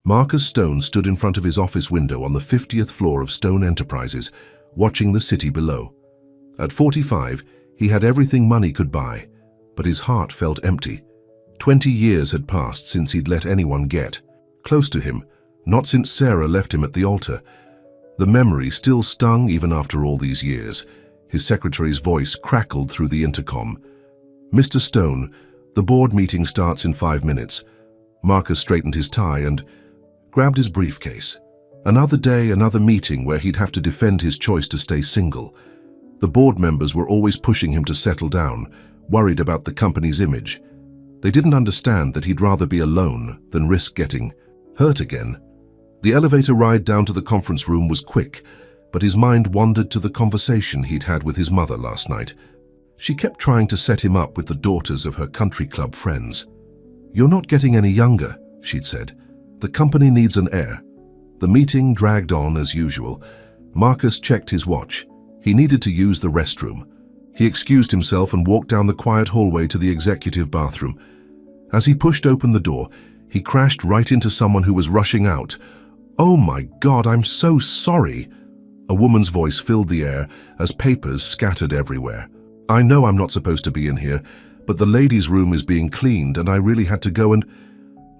Marcus Stone stood in front of his office window on the 50th floor of Stone Enterprises, watching the city below. At 45, he had everything money could buy, but his heart felt empty. 20 years had passed since he'd let anyone get close to him, not since Sarah left him at the altar. The memory still stung even after all these years. His secretary's voice crackled through the intercom. "Mr. Stone, the board meeting starts in 5 minutes. Marcus straightened his tie and grabbed his briefcase. Another day, another meeting where he'd have to defend his choice to stay single. The board members were always pushing him to settle down, worried about the company's image. They didn't understand that he'd rather be alone than risk getting hurt again. The elevator ride down to the conference room was quick, but his mind wandered to the conversation he'd had with his mother last night. She kept trying to set him up with the daughters of her country club friends. "You're not getting any younger," she'd said. "The company needs an heir." The meeting dragged on as usual. Marcus checked his watch. He needed to use the restroom. He excused himself and walked down the quiet hallway to the executive bathroom. As he pushed open the door, he crashed right into someone who was rushing out. "Oh my God, I'm so sorry." A woman's voice filled the air as papers scattered everywhere. "I know I'm not supposed to be in here, but the ladies' room is being cleaned and I really had to go and—"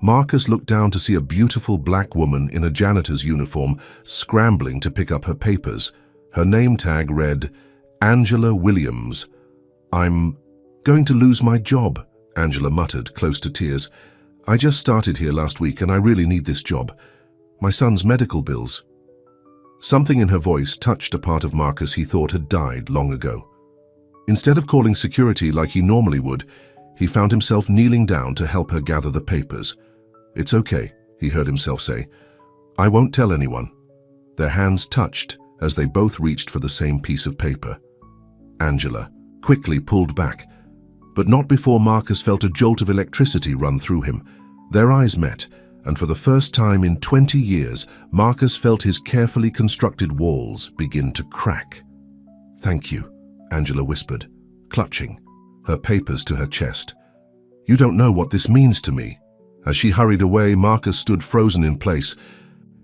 Marcus looked down to see a beautiful black woman in a janitor's uniform scrambling to pick up her papers. Her name tag read, Angela Williams. "I'm going to lose my job," Angela muttered, close to tears. "I just started here last week and I really need this job. My son's medical bills." Something in her voice touched a part of Marcus he thought had died long ago. Instead of calling security like he normally would, he found himself kneeling down to help her gather the papers. "It's okay," he heard himself say. "I won't tell anyone." Their hands touched as they both reached for the same piece of paper. Angela quickly pulled back, but not before Marcus felt a jolt of electricity run through him. Their eyes met, and for the first time in 20 years, Marcus felt his carefully constructed walls begin to crack. "Thank you," Angela whispered, clutching her papers to her chest. "You don't know what this means to me." As she hurried away, Marcus stood frozen in place.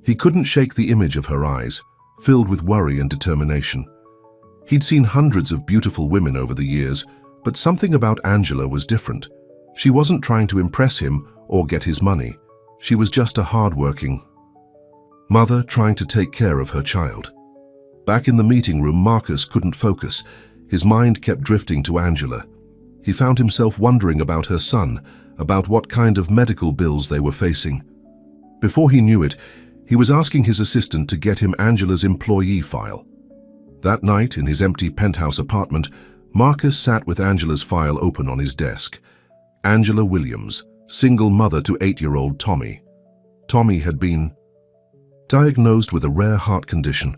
He couldn't shake the image of her eyes, filled with worry and determination. He'd seen hundreds of beautiful women over the years, but something about Angela was different. She wasn't trying to impress him or get his money. She was just a hard-working mother trying to take care of her child. Back in the meeting room, Marcus couldn't focus. His mind kept drifting to Angela. He found himself wondering about her son, about what kind of medical bills they were facing. Before he knew it, he was asking his assistant to get him Angela's employee file. That night, in his empty penthouse apartment, Marcus sat with Angela's file open on his desk. Angela Williams, single mother to 8-year-old Tommy. Tommy had been diagnosed with a rare heart condition.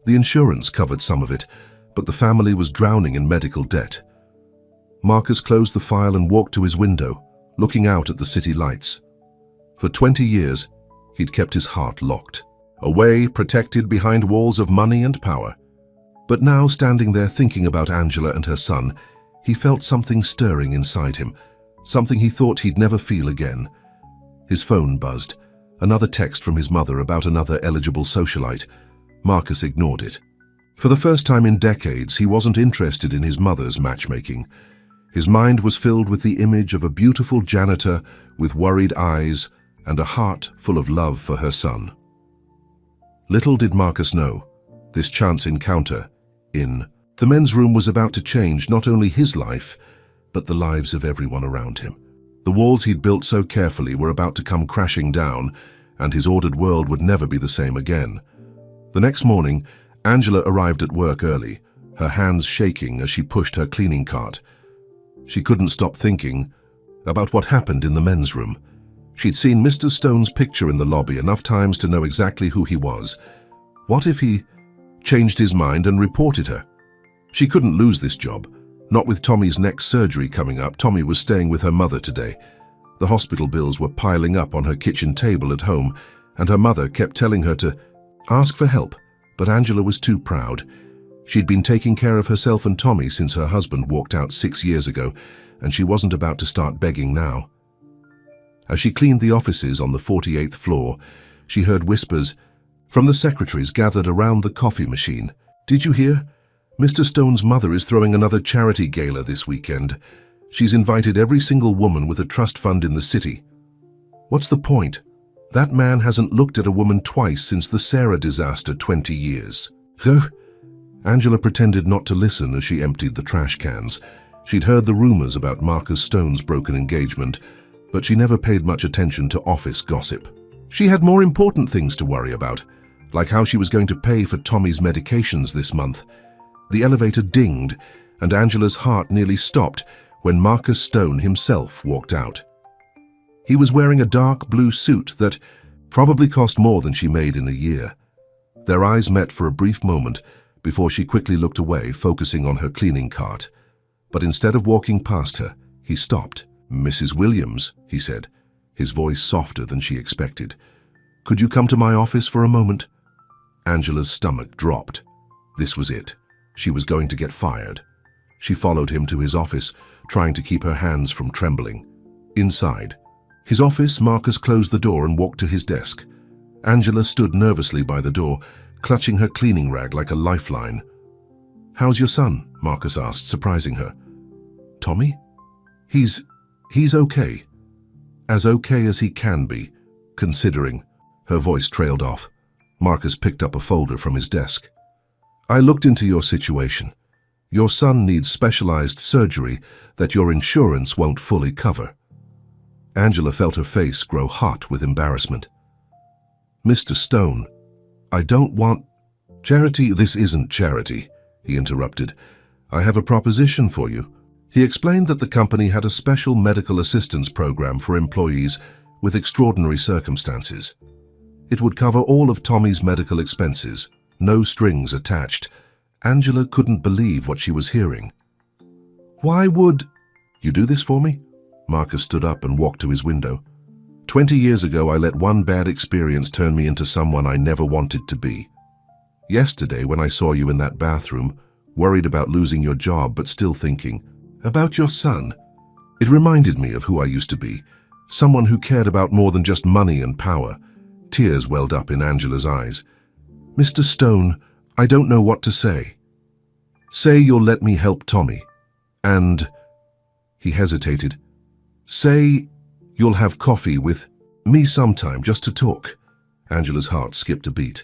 The insurance covered some of it, but the family was drowning in medical debt. Marcus closed the file and walked to his window, looking out at the city lights. For 20 years, he'd kept his heart locked, away, protected behind walls of money and power. But now, standing there thinking about Angela and her son, he felt something stirring inside him, something he thought he'd never feel again. His phone buzzed, another text from his mother about another eligible socialite. Marcus ignored it. For the first time in decades, he wasn't interested in his mother's matchmaking. His mind was filled with the image of a beautiful janitor with worried eyes and a heart full of love for her son. Little did Marcus know, this chance encounter in the men's room was about to change not only his life, but the lives of everyone around him. The walls he'd built so carefully were about to come crashing down, and his ordered world would never be the same again. The next morning, Angela arrived at work early, her hands shaking as she pushed her cleaning cart. She couldn't stop thinking about what happened in the men's room. She'd seen Mr. Stone's picture in the lobby enough times to know exactly who he was. What if he changed his mind and reported her? She couldn't lose this job. Not with Tommy's next surgery coming up. Tommy was staying with her mother today. The hospital bills were piling up on her kitchen table at home, and her mother kept telling her to ask for help, but Angela was too proud. She'd been taking care of herself and Tommy since her husband walked out 6 years ago, and she wasn't about to start begging now. As she cleaned the offices on the 48th floor, she heard whispers from the secretaries gathered around the coffee machine. "Did you hear? Mr. Stone's mother is throwing another charity gala this weekend. She's invited every single woman with a trust fund in the city." "What's the point? That man hasn't looked at a woman twice since the Sarah disaster 20 years. Huh? Angela pretended not to listen as she emptied the trash cans. She'd heard the rumors about Marcus Stone's broken engagement, but she never paid much attention to office gossip. She had more important things to worry about, like how she was going to pay for Tommy's medications this month. The elevator dinged, and Angela's heart nearly stopped when Marcus Stone himself walked out. He was wearing a dark blue suit that probably cost more than she made in a year. Their eyes met for a brief moment before she quickly looked away, focusing on her cleaning cart. But instead of walking past her, he stopped. "Mrs. Williams," he said, his voice softer than she expected. "Could you come to my office for a moment?" Angela's stomach dropped. This was it. She was going to get fired. She followed him to his office, trying to keep her hands from trembling. Inside his office, Marcus closed the door and walked to his desk. Angela stood nervously by the door, clutching her cleaning rag like a lifeline. "How's your son?" Marcus asked, surprising her. "Tommy? He's okay. As okay as he can be, considering." Her voice trailed off. Marcus picked up a folder from his desk. "I looked into your situation. Your son needs specialized surgery that your insurance won't fully cover." Angela felt her face grow hot with embarrassment. "Mr. Stone, I don't want—" "Charity? This isn't charity," he interrupted. "I have a proposition for you." He explained that the company had a special medical assistance program for employees with extraordinary circumstances. It would cover all of Tommy's medical expenses, no strings attached. Angela couldn't believe what she was hearing. "Why would you do this for me?" Marcus stood up and walked to his window. 20 years ago, I let one bad experience turn me into someone I never wanted to be. Yesterday, when I saw you in that bathroom, worried about losing your job but still thinking about your son, it reminded me of who I used to be, someone who cared about more than just money and power." Tears welled up in Angela's eyes. "Mr. Stone, I don't know what to say." "Say you'll let me help Tommy. And—" he hesitated. "Say you'll have coffee with me sometime just to talk." Angela's heart skipped a beat.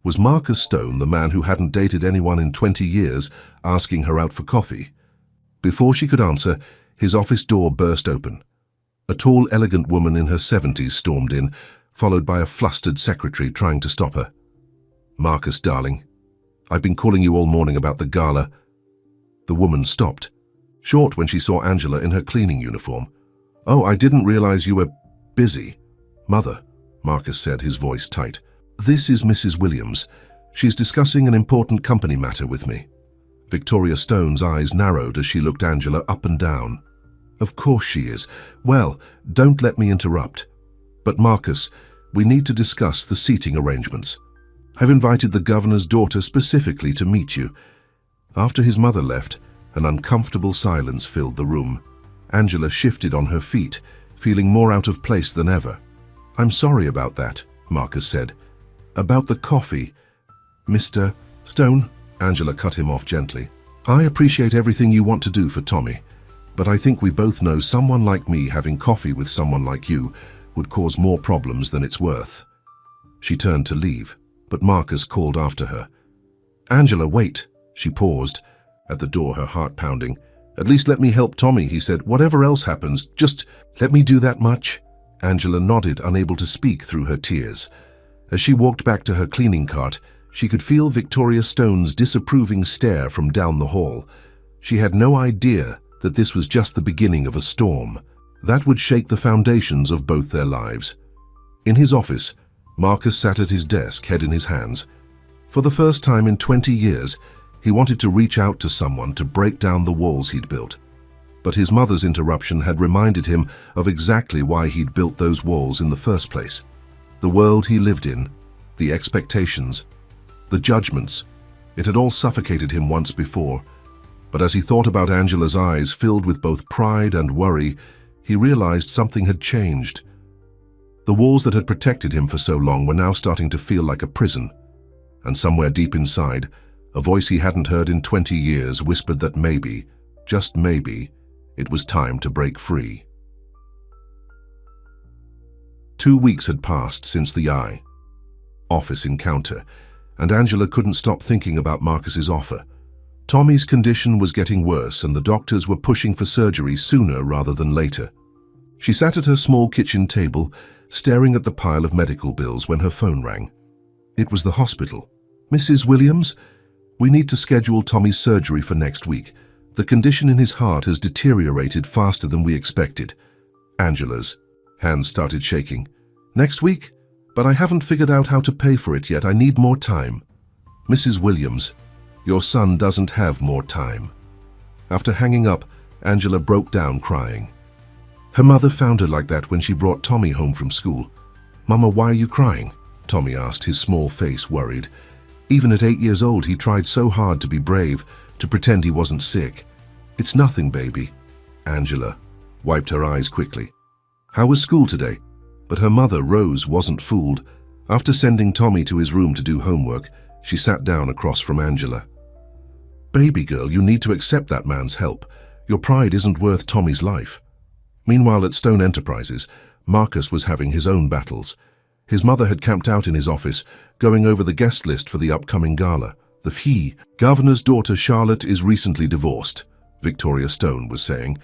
Was Marcus Stone, the man who hadn't dated anyone in 20 years, asking her out for coffee? Before she could answer, his office door burst open. A tall, elegant woman in her 70s stormed in, followed by a flustered secretary trying to stop her. "Marcus, darling, I've been calling you all morning about the gala." The woman stopped, short when she saw Angela in her cleaning uniform. "Oh, I didn't realize you were busy." "Mother," Marcus said, his voice tight. "This is Mrs. Williams. She's discussing an important company matter with me." Victoria Stone's eyes narrowed as she looked Angela up and down. "Of course she is. Well, don't let me interrupt. But Marcus, we need to discuss the seating arrangements. I've invited the governor's daughter specifically to meet you." After his mother left, an uncomfortable silence filled the room. Angela shifted on her feet, feeling more out of place than ever. "I'm sorry about that," Marcus said. "About the coffee." "Mr. Stone," Angela cut him off gently. "I appreciate everything you want to do for Tommy, but I think we both know someone like me having coffee with someone like you would cause more problems than it's worth." She turned to leave, but Marcus called after her. "Angela, wait." She paused, at the door, her heart pounding. "At least let me help Tommy," he said. "Whatever else happens, just let me do that much." Angela nodded, unable to speak through her tears. As she walked back to her cleaning cart, she could feel Victoria Stone's disapproving stare from down the hall. She had no idea that this was just the beginning of a storm that would shake the foundations of both their lives. In his office, Marcus sat at his desk, head in his hands. For the first time in 20 years, he wanted to reach out to someone to break down the walls he'd built. But his mother's interruption had reminded him of exactly why he'd built those walls in the first place. The world he lived in, the expectations, the judgments, it had all suffocated him once before. But as he thought about Angela's eyes filled with both pride and worry, he realized something had changed. The walls that had protected him for so long were now starting to feel like a prison, and somewhere deep inside, a voice he hadn't heard in 20 years whispered that maybe, just maybe, it was time to break free. 2 weeks had passed since the office encounter, and Angela couldn't stop thinking about Marcus's offer. Tommy's condition was getting worse, and the doctors were pushing for surgery sooner rather than later. She sat at her small kitchen table, staring at the pile of medical bills when her phone rang. It was the hospital. "Mrs. Williams, we need to schedule Tommy's surgery for next week. The condition in his heart has deteriorated faster than we expected." Angela's hands started shaking. "Next week? But I haven't figured out how to pay for it yet. I need more time." "Mrs. Williams, your son doesn't have more time." After hanging up, Angela broke down crying. Her mother found her like that when she brought Tommy home from school. "Mama, why are you crying?" Tommy asked, his small face worried. Even at 8 years old, he tried so hard to be brave, to pretend he wasn't sick. "It's nothing, baby." Angela wiped her eyes quickly. "How was school today?" But her mother, Rose, wasn't fooled. After sending Tommy to his room to do homework, she sat down across from Angela. "Baby girl, you need to accept that man's help. Your pride isn't worth Tommy's life." Meanwhile, at Stone Enterprises, Marcus was having his own battles. His mother had camped out in his office, going over the guest list for the upcoming gala. "The governor's daughter Charlotte is recently divorced," Victoria Stone was saying.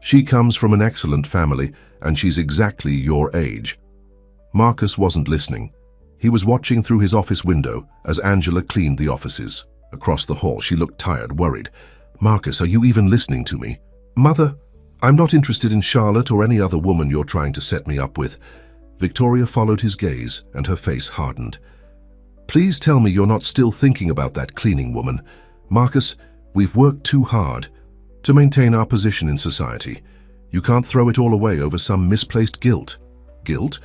"She comes from an excellent family, and she's exactly your age." Marcus wasn't listening. He was watching through his office window as Angela cleaned the offices. Across the hall, she looked tired, worried. "Marcus, are you even listening to me?" "Mother, I'm not interested in Charlotte or any other woman you're trying to set me up with." Victoria followed his gaze, and her face hardened. "Please tell me you're not still thinking about that cleaning woman. Marcus, we've worked too hard to maintain our position in society. You can't throw it all away over some misplaced guilt." "Guilt?"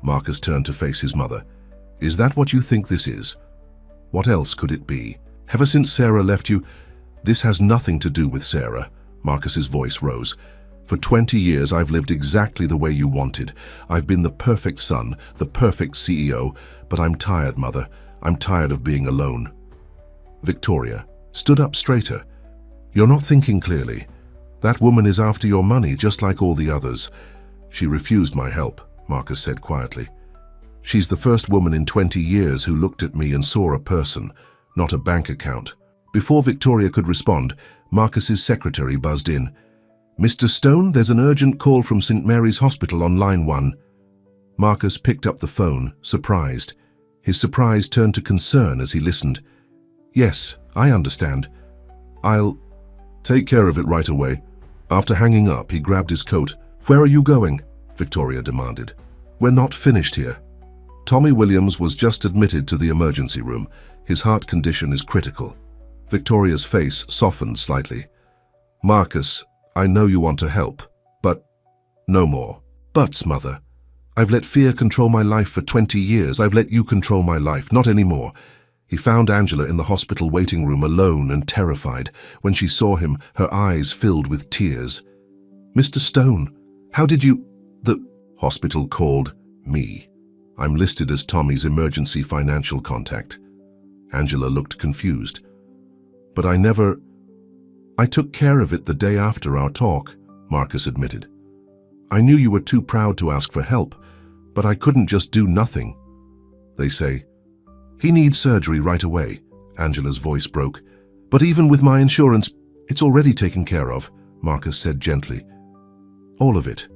Marcus turned to face his mother. "Is that what you think this is? What else could it be? Ever since Sarah left you—" "This has nothing to do with Sarah." Marcus's voice rose. "For 20 years, I've lived exactly the way you wanted. I've been the perfect son, the perfect CEO, but I'm tired, Mother. I'm tired of being alone." Victoria stood up straighter. "You're not thinking clearly. That woman is after your money, just like all the others." "She refused my help," Marcus said quietly. "She's the first woman in 20 years who looked at me and saw a person, not a bank account." Before Victoria could respond, Marcus's secretary buzzed in. "Mr. Stone, there's an urgent call from St. Mary's Hospital on line 1. Marcus picked up the phone, surprised. His surprise turned to concern as he listened. "Yes, I understand. I'll take care of it right away." After hanging up, he grabbed his coat. "Where are you going?" Victoria demanded. "We're not finished here." Tommy Williams was just admitted to the emergency room. His heart condition is critical. Victoria's face softened slightly. "Marcus, I know you want to help, but no more." "Buts, Mother. I've let fear control my life for 20 years. I've let you control my life, not anymore." He found Angela in the hospital waiting room alone and terrified. When she saw him, her eyes filled with tears. "Mr. Stone, how did you—" "The hospital called me. I'm listed as Tommy's emergency financial contact." Angela looked confused. "But I took care of it the day after our talk," Marcus admitted. "I knew you were too proud to ask for help, but I couldn't just do nothing. They say, 'He needs surgery right away,'" Angela's voice broke. "But even with my insurance, it's already taken care of," Marcus said gently. "All of it."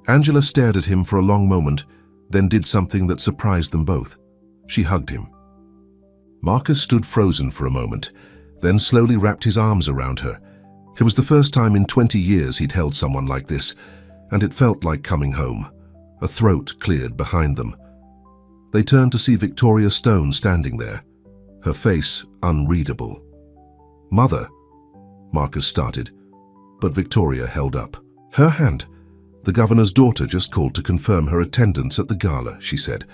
Angela stared at him for a long moment, then did something that surprised them both. She hugged him. Marcus stood frozen for a moment, then slowly wrapped his arms around her. It was the first time in 20 years he'd held someone like this, and it felt like coming home. A throat cleared behind them. They turned to see Victoria Stone standing there, her face unreadable. "Mother," Marcus started, but Victoria held up her hand. "The governor's daughter just called to confirm her attendance at the gala," she said.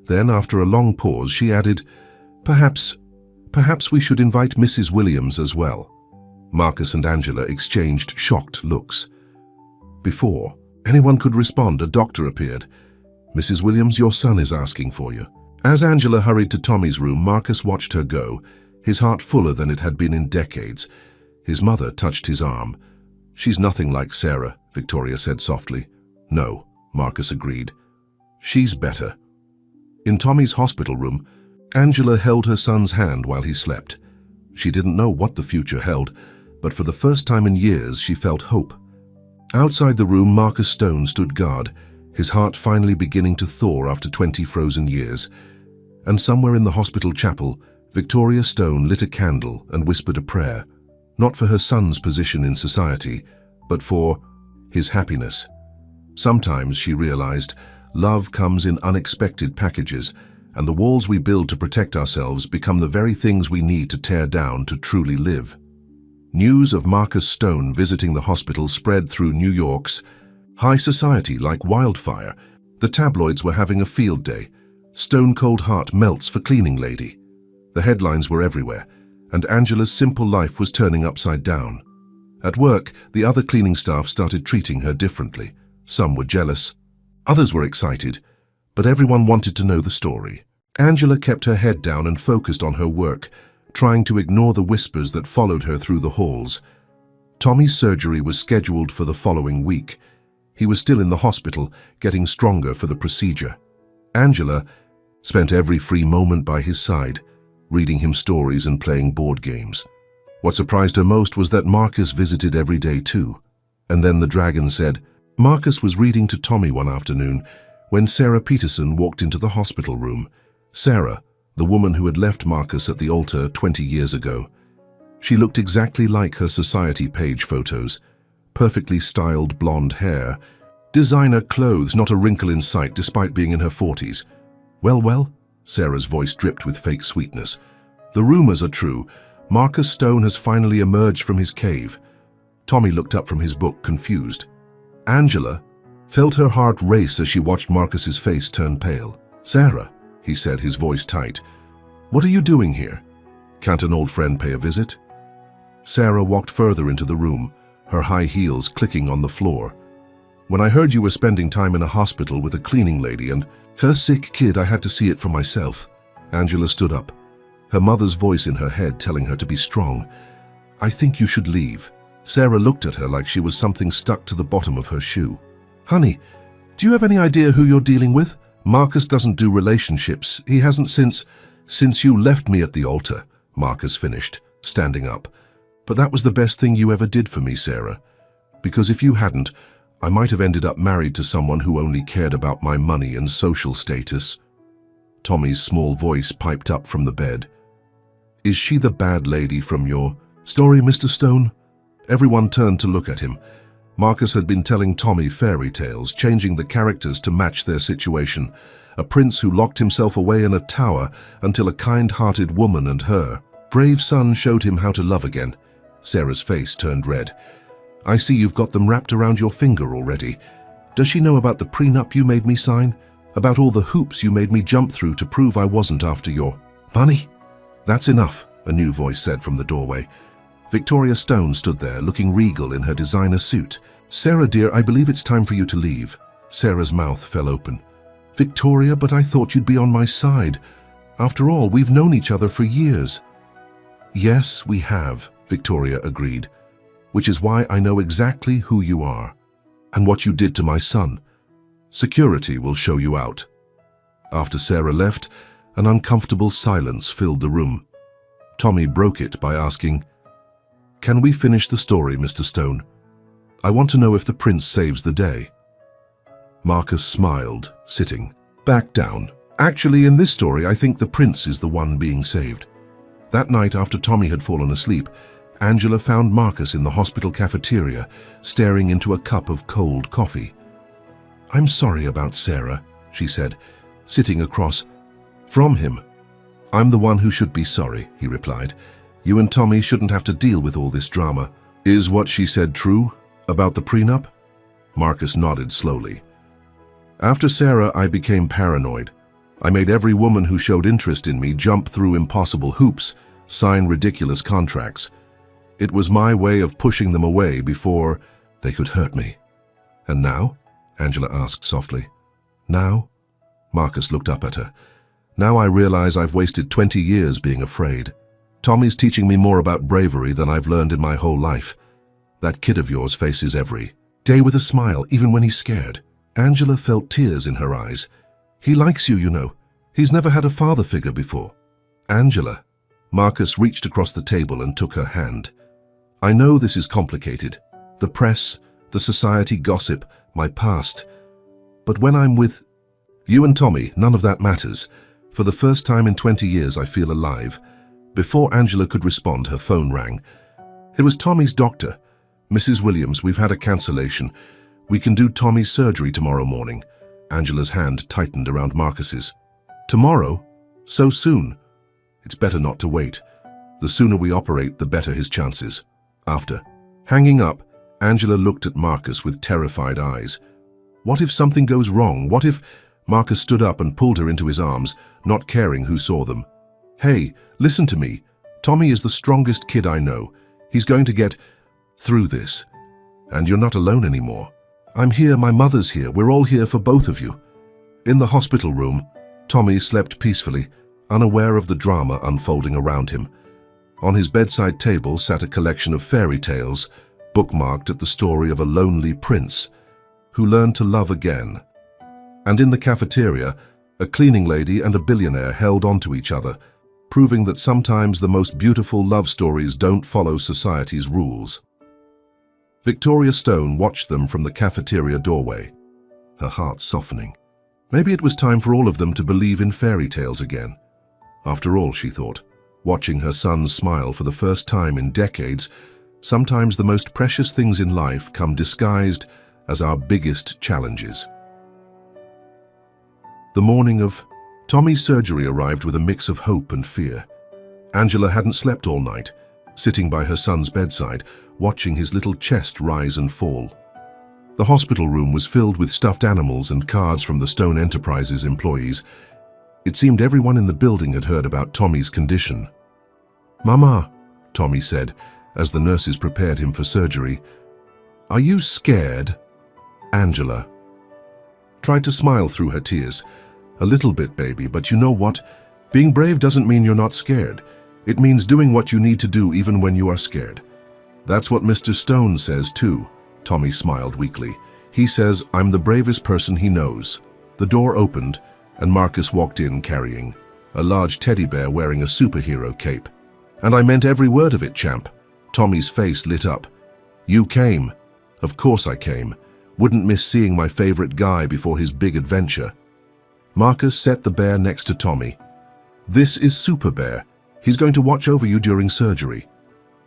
Then, after a long pause, she added, Perhaps we should invite Mrs. Williams as well." Marcus and Angela exchanged shocked looks. Before anyone could respond, a doctor appeared. "Mrs. Williams, your son is asking for you." As Angela hurried to Tommy's room, Marcus watched her go, his heart fuller than it had been in decades. His mother touched his arm. "She's nothing like Sarah," Victoria said softly. "No," Marcus agreed. "She's better." In Tommy's hospital room, Angela held her son's hand while he slept. She didn't know what the future held, but for the first time in years she felt hope. Outside the room, Marcus Stone stood guard, his heart finally beginning to thaw after 20 frozen years. And somewhere in the hospital chapel, Victoria Stone lit a candle and whispered a prayer, not for her son's position in society, but for his happiness. Sometimes, she realized, love comes in unexpected packages, and the walls we build to protect ourselves become the very things we need to tear down to truly live. News of Marcus Stone visiting the hospital spread through New York's high society like wildfire. The tabloids were having a field day. "Stone Cold Heart melts for cleaning lady." The headlines were everywhere, and Angela's simple life was turning upside down. At work, the other cleaning staff started treating her differently. Some were jealous, others were excited, but everyone wanted to know the story. Angela kept her head down and focused on her work, trying to ignore the whispers that followed her through the halls. Tommy's surgery was scheduled for the following week. He was still in the hospital, getting stronger for the procedure. Angela spent every free moment by his side, reading him stories and playing board games. What surprised her most was that Marcus visited every day too. And then the dragon said, Marcus was reading to Tommy one afternoon when Sarah Peterson walked into the hospital room. Sarah, the woman who had left Marcus at the altar 20 years ago. She looked exactly like her society page photos. Perfectly styled blonde hair, designer clothes, not a wrinkle in sight despite being in her 40s. Well, Sarah's voice dripped with fake sweetness. The rumors are true. Marcus Stone has finally emerged from his cave. Tommy looked up from his book, confused. Angela felt her heart race as she watched Marcus's face turn pale. Sarah, he said, his voice tight. What are you doing here? Can't an old friend pay a visit? Sarah walked further into the room, her high heels clicking on the floor. When I heard you were spending time in a hospital with a cleaning lady and her sick kid, I had to see it for myself. Angela stood up, her mother's voice in her head telling her to be strong. I think you should leave. Sarah looked at her like she was something stuck to the bottom of her shoe. Honey, do you have any idea who you're dealing with? Marcus doesn't do relationships. He hasn't since you left me at the altar, Marcus finished, standing up. But that was the best thing you ever did for me, Sarah. Because if you hadn't, I might have ended up married to someone who only cared about my money and social status. Tommy's small voice piped up from the bed. Is she the bad lady from your story, Mr. Stone? Everyone turned to look at him. Marcus had been telling Tommy fairy tales, changing the characters to match their situation. A prince who locked himself away in a tower until a kind-hearted woman and her brave son showed him how to love again. Sarah's face turned red. I see you've got them wrapped around your finger already. Does she know about the prenup you made me sign? About all the hoops you made me jump through to prove I wasn't after your money? That's enough, a new voice said from the doorway. Victoria Stone stood there, looking regal in her designer suit. Sarah, dear, I believe it's time for you to leave. Sarah's mouth fell open. Victoria, but I thought you'd be on my side. After all, we've known each other for years. Yes, we have, Victoria agreed, which is why I know exactly who you are and what you did to my son. Security will show you out. After Sarah left, an uncomfortable silence filled the room. Tommy broke it by asking, Can we finish the story, Mr. Stone? I want to know if the prince saves the day. Marcus smiled, sitting back down. Actually, in this story, I think the prince is the one being saved. That night, after Tommy had fallen asleep, Angela found Marcus in the hospital cafeteria, staring into a cup of cold coffee. I'm sorry about Sarah, she said, sitting across from him. I'm the one who should be sorry, he replied. You and Tommy shouldn't have to deal with all this drama. Is what she said true about the prenup? Marcus nodded slowly. After Sarah, I became paranoid. I made every woman who showed interest in me jump through impossible hoops, sign ridiculous contracts. It was my way of pushing them away before they could hurt me. And now? Angela asked softly. Now, Marcus looked up at her. Now I realize I've wasted 20 years being afraid. Tommy's teaching me more about bravery than I've learned in my whole life. That kid of yours faces every day with a smile, even when he's scared. Angela felt tears in her eyes. He likes you, you know. He's never had a father figure before. Angela. Marcus reached across the table and took her hand. I know this is complicated. The press, the society gossip, my past. But when I'm with you and Tommy, none of that matters. For the first time in 20 years, I feel alive. Before Angela could respond, her phone rang. It was Tommy's doctor. Mrs. Williams, we've had a cancellation. We can do Tommy's surgery tomorrow morning. Angela's hand tightened around Marcus's. Tomorrow? So soon? It's better not to wait. The sooner we operate, the better his chances. After hanging up, Angela looked at Marcus with terrified eyes. What if something goes wrong? What if... Marcus stood up and pulled her into his arms, not caring who saw them. Hey, listen to me. Tommy is the strongest kid I know. He's going to get through this. And you're not alone anymore. I'm here, my mother's here, we're all here for both of you. In the hospital room, Tommy slept peacefully, unaware of the drama unfolding around him. On his bedside table sat a collection of fairy tales, bookmarked at the story of a lonely prince who learned to love again. And in the cafeteria, a cleaning lady and a billionaire held onto each other, proving that sometimes the most beautiful love stories don't follow society's rules. Victoria Stone watched them from the cafeteria doorway, her heart softening. Maybe it was time for all of them to believe in fairy tales again. After all, she thought, watching her son smile for the first time in decades, sometimes the most precious things in life come disguised as our biggest challenges. The morning of Tommy's surgery arrived with a mix of hope and fear. Angela hadn't slept all night, sitting by her son's bedside, watching his little chest rise and fall. The hospital room was filled with stuffed animals and cards from the Stone Enterprises employees. It seemed everyone in the building had heard about Tommy's condition. "Mama," Tommy said, as the nurses prepared him for surgery, "are you scared?" Angela tried to smile through her tears. "A little bit, baby, but you know what? Being brave doesn't mean you're not scared. It means doing what you need to do even when you are scared." "That's what Mr. Stone says too," Tommy smiled weakly. "He says I'm the bravest person he knows." The door opened, and Marcus walked in carrying a large teddy bear wearing a superhero cape. "And I meant every word of it, champ." Tommy's face lit up. "You came." "Of course I came. Wouldn't miss seeing my favorite guy before his big adventure." Marcus set the bear next to Tommy. "This is Super Bear. He's going to watch over you during surgery."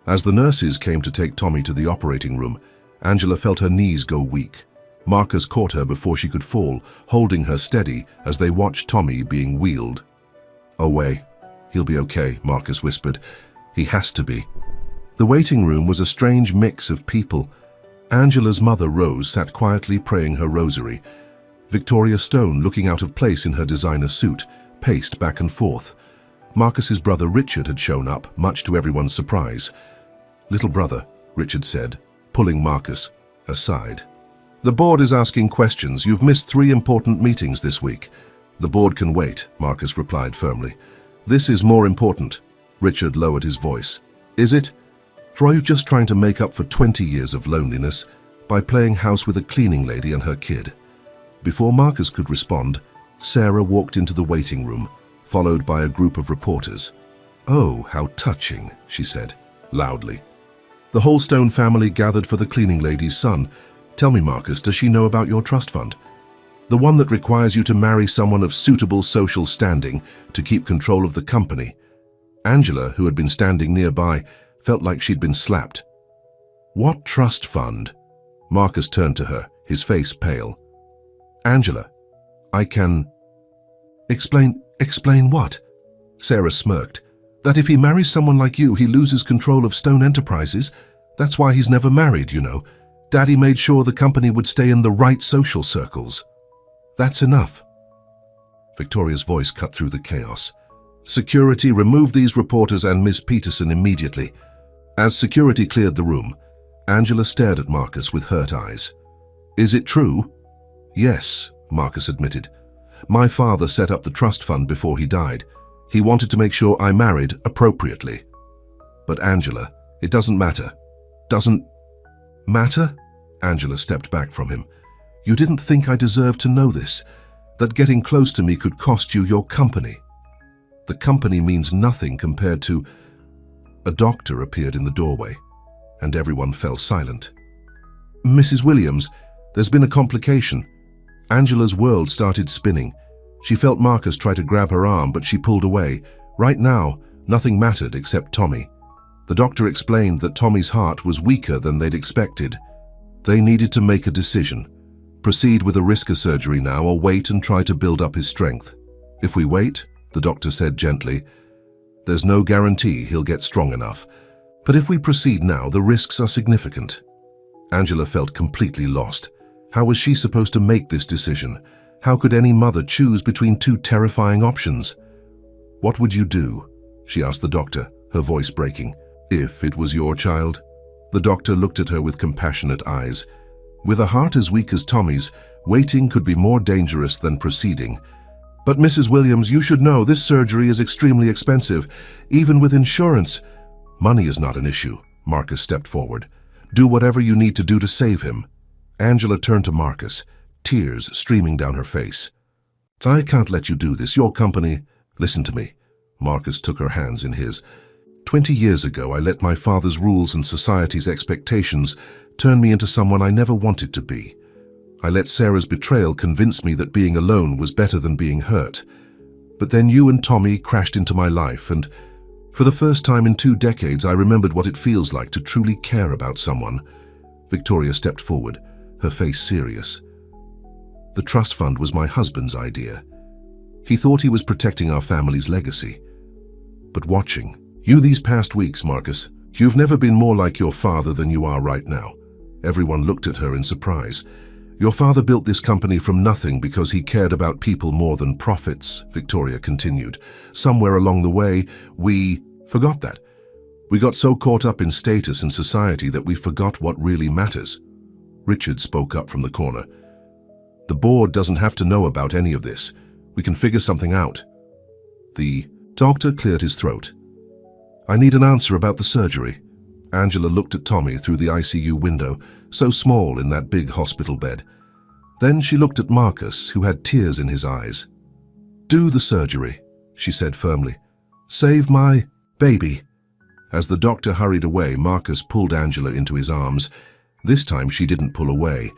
As the nurses came to take Tommy to the operating room, Angela felt her knees go weak. Marcus caught her before she could fall, holding her steady as they watched Tommy being wheeled. "Away. He'll be okay," Marcus whispered. "He has to be." The waiting room was a strange mix of people. Angela's mother, Rose, sat quietly praying her rosary. Victoria Stone, looking out of place in her designer suit, paced back and forth. Marcus's brother Richard had shown up, much to everyone's surprise. "Little brother," Richard said, pulling Marcus aside. "The board is asking questions. You've missed 3 important meetings this week." "The board can wait," Marcus replied firmly. "This is more important." Richard lowered his voice. "Is it? Or are you just trying to make up for 20 years of loneliness by playing house with a cleaning lady and her kid?" Before Marcus could respond, Sarah walked into the waiting room, followed by a group of reporters. "Oh, how touching," she said, loudly. The whole Stone family gathered for the cleaning lady's son. "Tell me, Marcus, does she know about your trust fund? The one that requires you to marry someone of suitable social standing to keep control of the company." Angela, who had been standing nearby, felt like she'd been slapped. "What trust fund?" Marcus turned to her, his face pale. "Angela, I can..." Explain what?" Sarah smirked. "That if he marries someone like you, he loses control of Stone Enterprises. That's why he's never married, you know. Daddy made sure the company would stay in the right social circles." "That's enough." Victoria's voice cut through the chaos. "Security, remove these reporters and Miss Peterson immediately." As security cleared the room, Angela stared at Marcus with hurt eyes. "Is it true?" "Yes," Marcus admitted. My father set up the trust fund before he died. He wanted to make sure I married appropriately. But Angela, it doesn't matter. Doesn't matter? Angela stepped back from him. You didn't think I deserved to know this, that getting close to me could cost you your company. The company means nothing compared to... A doctor appeared in the doorway, and everyone fell silent. Mrs. Williams, there's been a complication. Angela's world started spinning. She felt Marcus try to grab her arm, but she pulled away. Right now, nothing mattered except Tommy. The doctor explained that Tommy's heart was weaker than they'd expected. They needed to make a decision. Proceed with a risk of surgery now or wait and try to build up his strength. If we wait, the doctor said gently, there's no guarantee he'll get strong enough. But if we proceed now, the risks are significant. Angela felt completely lost. How was she supposed to make this decision? How could any mother choose between two terrifying options? What would you do? She asked the doctor, her voice breaking. If it was your child? The doctor looked at her with compassionate eyes. With a heart as weak as Tommy's, waiting could be more dangerous than proceeding. But Mrs. Williams, you should know this surgery is extremely expensive, even with insurance. Money is not an issue. Marcus stepped forward. Do whatever you need to do to save him. Angela turned to Marcus, tears streaming down her face. I can't let you do this. Your company... Listen to me. Marcus took her hands in his. 20 years ago, I let my father's rules and society's expectations turn me into someone I never wanted to be. I let Sarah's betrayal convince me that being alone was better than being hurt. But then you and Tommy crashed into my life, and for the first time in 2 decades, I remembered what it feels like to truly care about someone. Victoria stepped forward, her face serious. The trust fund was my husband's idea. He thought he was protecting our family's legacy. But watching you these past weeks, Marcus, you've never been more like your father than you are right now. Everyone looked at her in surprise. Your father built this company from nothing because he cared about people more than profits, Victoria continued. Somewhere along the way, we forgot that. We got so caught up in status and society that we forgot what really matters. Richard spoke up from the corner. The board doesn't have to know about any of this. We can figure something out. The doctor cleared his throat. I need an answer about the surgery. Angela looked at Tommy through the ICU window, so small in that big hospital bed. Then she looked at Marcus, who had tears in his eyes. Do the surgery, she said firmly. Save my baby. As the doctor hurried away, Marcus pulled Angela into his arms. This time she didn't pull away.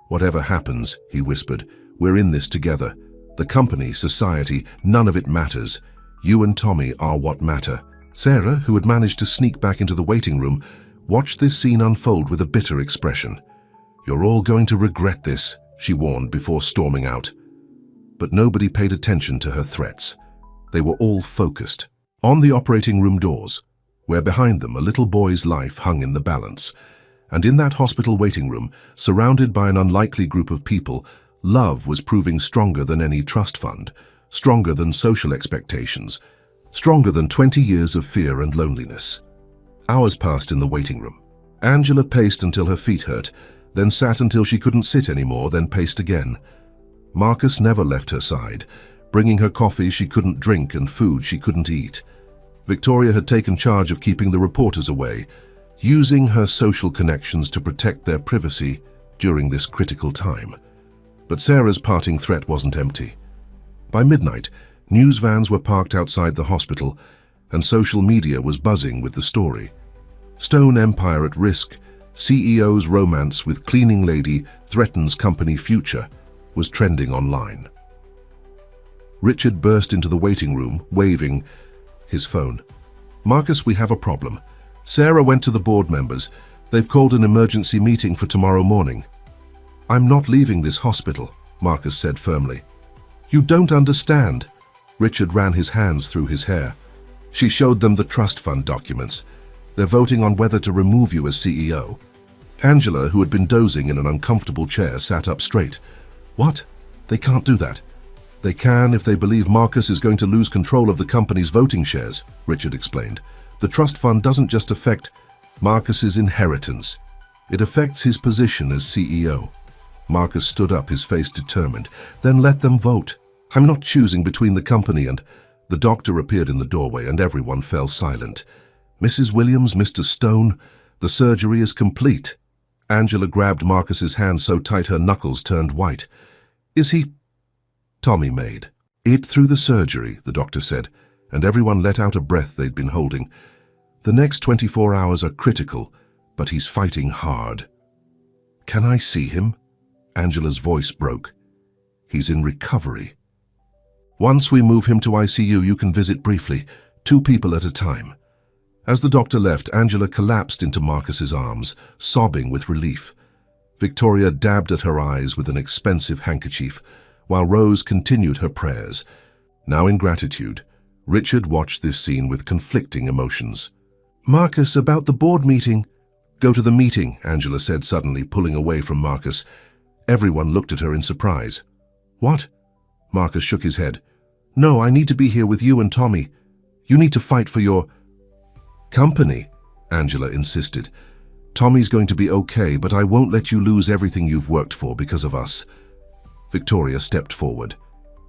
Whatever happens, he whispered, we're in this together. The company, society, none of it matters. You and Tommy are what matter. Sarah, who had managed to sneak back into the waiting room, watched this scene unfold with a bitter expression. You're all going to regret this, she warned before storming out. But nobody paid attention to her threats. They were all focused on the operating room doors, where behind them a little boy's life hung in the balance. And in that hospital waiting room, surrounded by an unlikely group of people, love was proving stronger than any trust fund, stronger than social expectations, stronger than 20 years of fear and loneliness. Hours passed in the waiting room. Angela paced until her feet hurt, then sat until she couldn't sit anymore, then paced again. Marcus never left her side, bringing her coffee she couldn't drink and food she couldn't eat. Victoria had taken charge of keeping the reporters away, using her social connections to protect their privacy during this critical time. But Sarah's parting threat wasn't empty. By midnight, news vans were parked outside the hospital, and social media was buzzing with the story. Stone Empire at risk, CEO's romance with cleaning lady threatens company future, was trending online. Richard burst into the waiting room, waving his phone. Marcus, we have a problem. Sarah went to the board members. They've called an emergency meeting for tomorrow morning. I'm not leaving this hospital, Marcus said firmly. You don't understand. Richard ran his hands through his hair. She showed them the trust fund documents. They're voting on whether to remove you as CEO. Angela, who had been dozing in an uncomfortable chair, sat up straight. What? They can't do that. They can if they believe Marcus is going to lose control of the company's voting shares, Richard explained. The trust fund doesn't just affect Marcus's inheritance. It affects his position as CEO. Marcus stood up, his face determined. Then let them vote. I'm not choosing between the company and... The doctor appeared in the doorway and everyone fell silent. Mrs. Williams, Mr. Stone, the surgery is complete. Angela grabbed Marcus's hand so tight her knuckles turned white. Is he... Tommy made it through the surgery, the doctor said, and everyone let out a breath they'd been holding. The next 24 hours are critical, but he's fighting hard. Can I see him? Angela's voice broke. He's in recovery. Once we move him to ICU, you can visit briefly, 2 people at a time. As the doctor left, Angela collapsed into Marcus's arms, sobbing with relief. Victoria dabbed at her eyes with an expensive handkerchief, while Rose continued her prayers. Now in gratitude, Richard watched this scene with conflicting emotions. Marcus, about the board meeting. Go to the meeting, Angela said suddenly, pulling away from Marcus. Everyone looked at her in surprise. What? Marcus shook his head. No, I need to be here with you and Tommy. You need to fight for your... company, Angela insisted. Tommy's going to be okay, but I won't let you lose everything you've worked for because of us. Victoria stepped forward.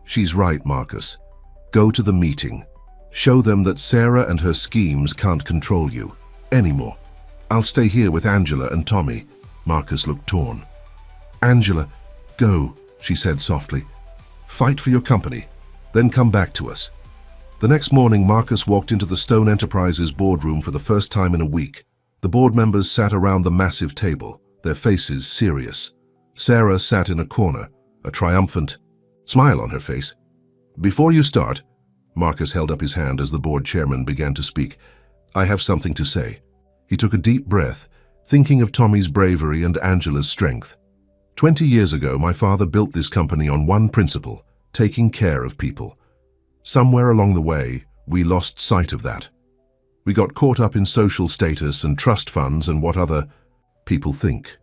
She's right, Marcus. Go to the meeting. Show them that Sarah and her schemes can't control you anymore. I'll stay here with Angela and Tommy. Marcus looked torn. Angela, go, she said softly. Fight for your company, then come back to us. The next morning, Marcus walked into the Stone Enterprises boardroom for the first time in a week. The board members sat around the massive table, their faces serious. Sarah sat in a corner, a triumphant smile on her face. Before you start, Marcus held up his hand as the board chairman began to speak. I have something to say. He took a deep breath, thinking of Tommy's bravery and Angela's strength. 20 years ago, my father built this company on one principle, taking care of people. Somewhere along the way, we lost sight of that. We got caught up in social status and trust funds and what other people think.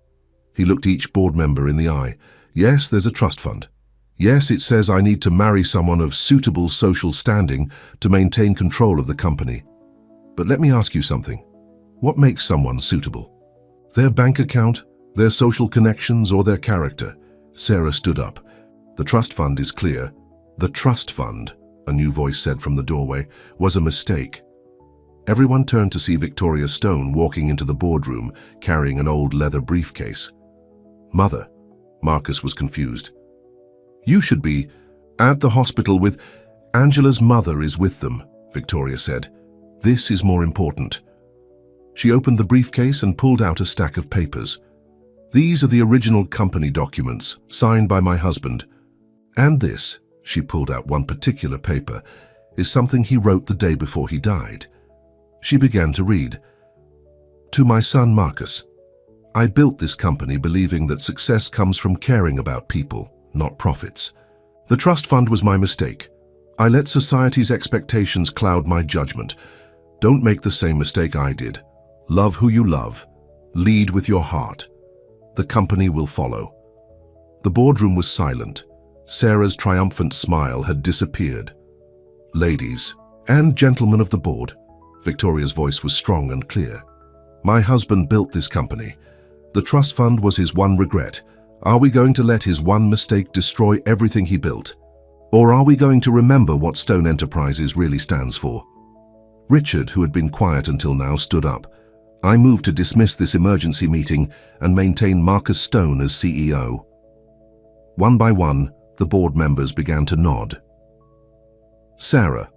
He looked each board member in the eye. Yes, there's a trust fund. Yes, it says I need to marry someone of suitable social standing to maintain control of the company. But let me ask you something. What makes someone suitable? Their bank account, their social connections, or their character? Sarah stood up. The trust fund is clear. The trust fund, a new voice said from the doorway, was a mistake. Everyone turned to see Victoria Stone walking into the boardroom, carrying an old leather briefcase. Mother, Marcus was confused. You should be at the hospital with... Angela's mother is with them, Victoria said. This is more important. She opened the briefcase and pulled out a stack of papers. These are the original company documents, signed by my husband. And this, she pulled out one particular paper, is something he wrote the day before he died. She began to read. To my son Marcus, I built this company believing that success comes from caring about people, not profits. The trust fund was my mistake. I let society's expectations cloud my judgment. Don't make the same mistake I did. Love who you love. Lead with your heart. The company will follow. The boardroom was silent. Sarah's triumphant smile had disappeared. Ladies and gentlemen of the board, Victoria's voice was strong and clear. My husband built this company. The trust fund was his one regret. Are we going to let his one mistake destroy everything he built? Or are we going to remember what Stone Enterprises really stands for? Richard, who had been quiet until now, stood up. I move to dismiss this emergency meeting and maintain Marcus Stone as CEO. One by one, the board members began to nod. Sarah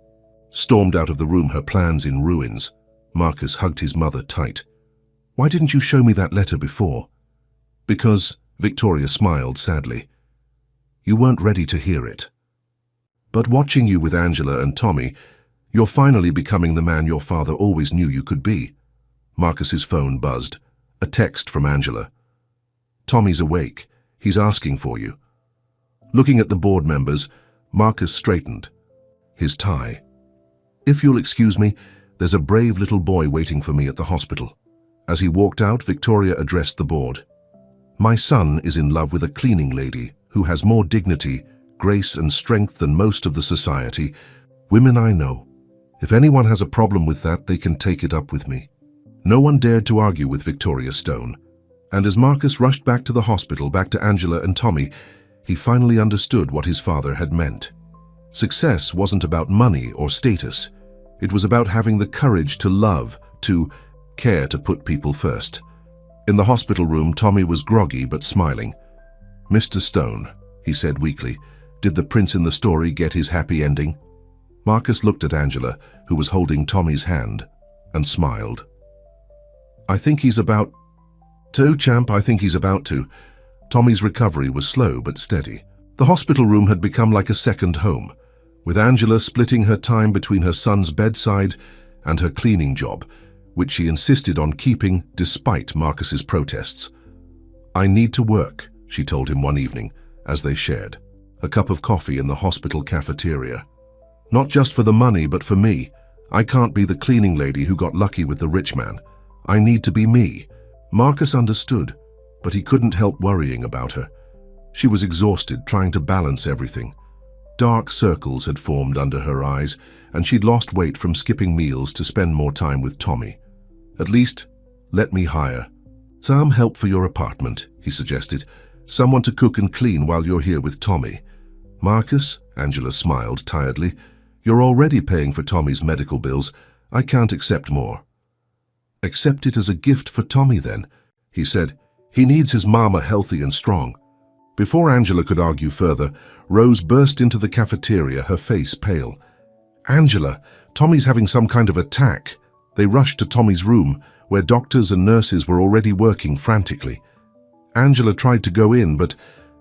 stormed out of the room, her plans in ruins. Marcus hugged his mother tight. Why didn't you show me that letter before? Because, Victoria smiled sadly. You weren't ready to hear it. But watching you with Angela and Tommy, you're finally becoming the man your father always knew you could be. Marcus's phone buzzed. A text from Angela. Tommy's awake. He's asking for you. Looking at the board members, Marcus straightened. His tie. If you'll excuse me, there's a brave little boy waiting for me at the hospital. As he walked out, Victoria addressed the board. My son is in love with a cleaning lady who has more dignity, grace and strength than most of the society. Women I know. If anyone has a problem with that, they can take it up with me. No one dared to argue with Victoria Stone. And as Marcus rushed back to the hospital, back to Angela and Tommy, he finally understood what his father had meant. Success wasn't about money or status. It was about having the courage to love, to care, to put people first. In the hospital room, Tommy was groggy but smiling. "Mr. Stone," he said weakly, "did the prince in the story get his happy ending?" Marcus looked at Angela, who was holding Tommy's hand, and smiled. "I think he's about to, champ, I think he's about to." Tommy's recovery was slow but steady. The hospital room had become like a second home, with Angela splitting her time between her son's bedside and her cleaning job, which she insisted on keeping despite Marcus's protests. "I need to work," she told him one evening as they shared a cup of coffee in the hospital cafeteria. "Not just for the money, but for me. I can't be the cleaning lady who got lucky with the rich man. I need to be me." Marcus understood, but he couldn't help worrying about her. She was exhausted, trying to balance everything. Dark circles had formed under her eyes, and she'd lost weight from skipping meals to spend more time with Tommy. "At least, let me hire some help for your apartment," he suggested. "Someone to cook and clean while you're here with Tommy." "Marcus," Angela smiled tiredly, "you're already paying for Tommy's medical bills. I can't accept more." "Accept it as a gift for Tommy then," he said. "He needs his mama healthy and strong." Before Angela could argue further, Rose burst into the cafeteria, her face pale. "Angela, Tommy's having some kind of attack." They rushed to Tommy's room, where doctors and nurses were already working frantically. Angela tried to go in, but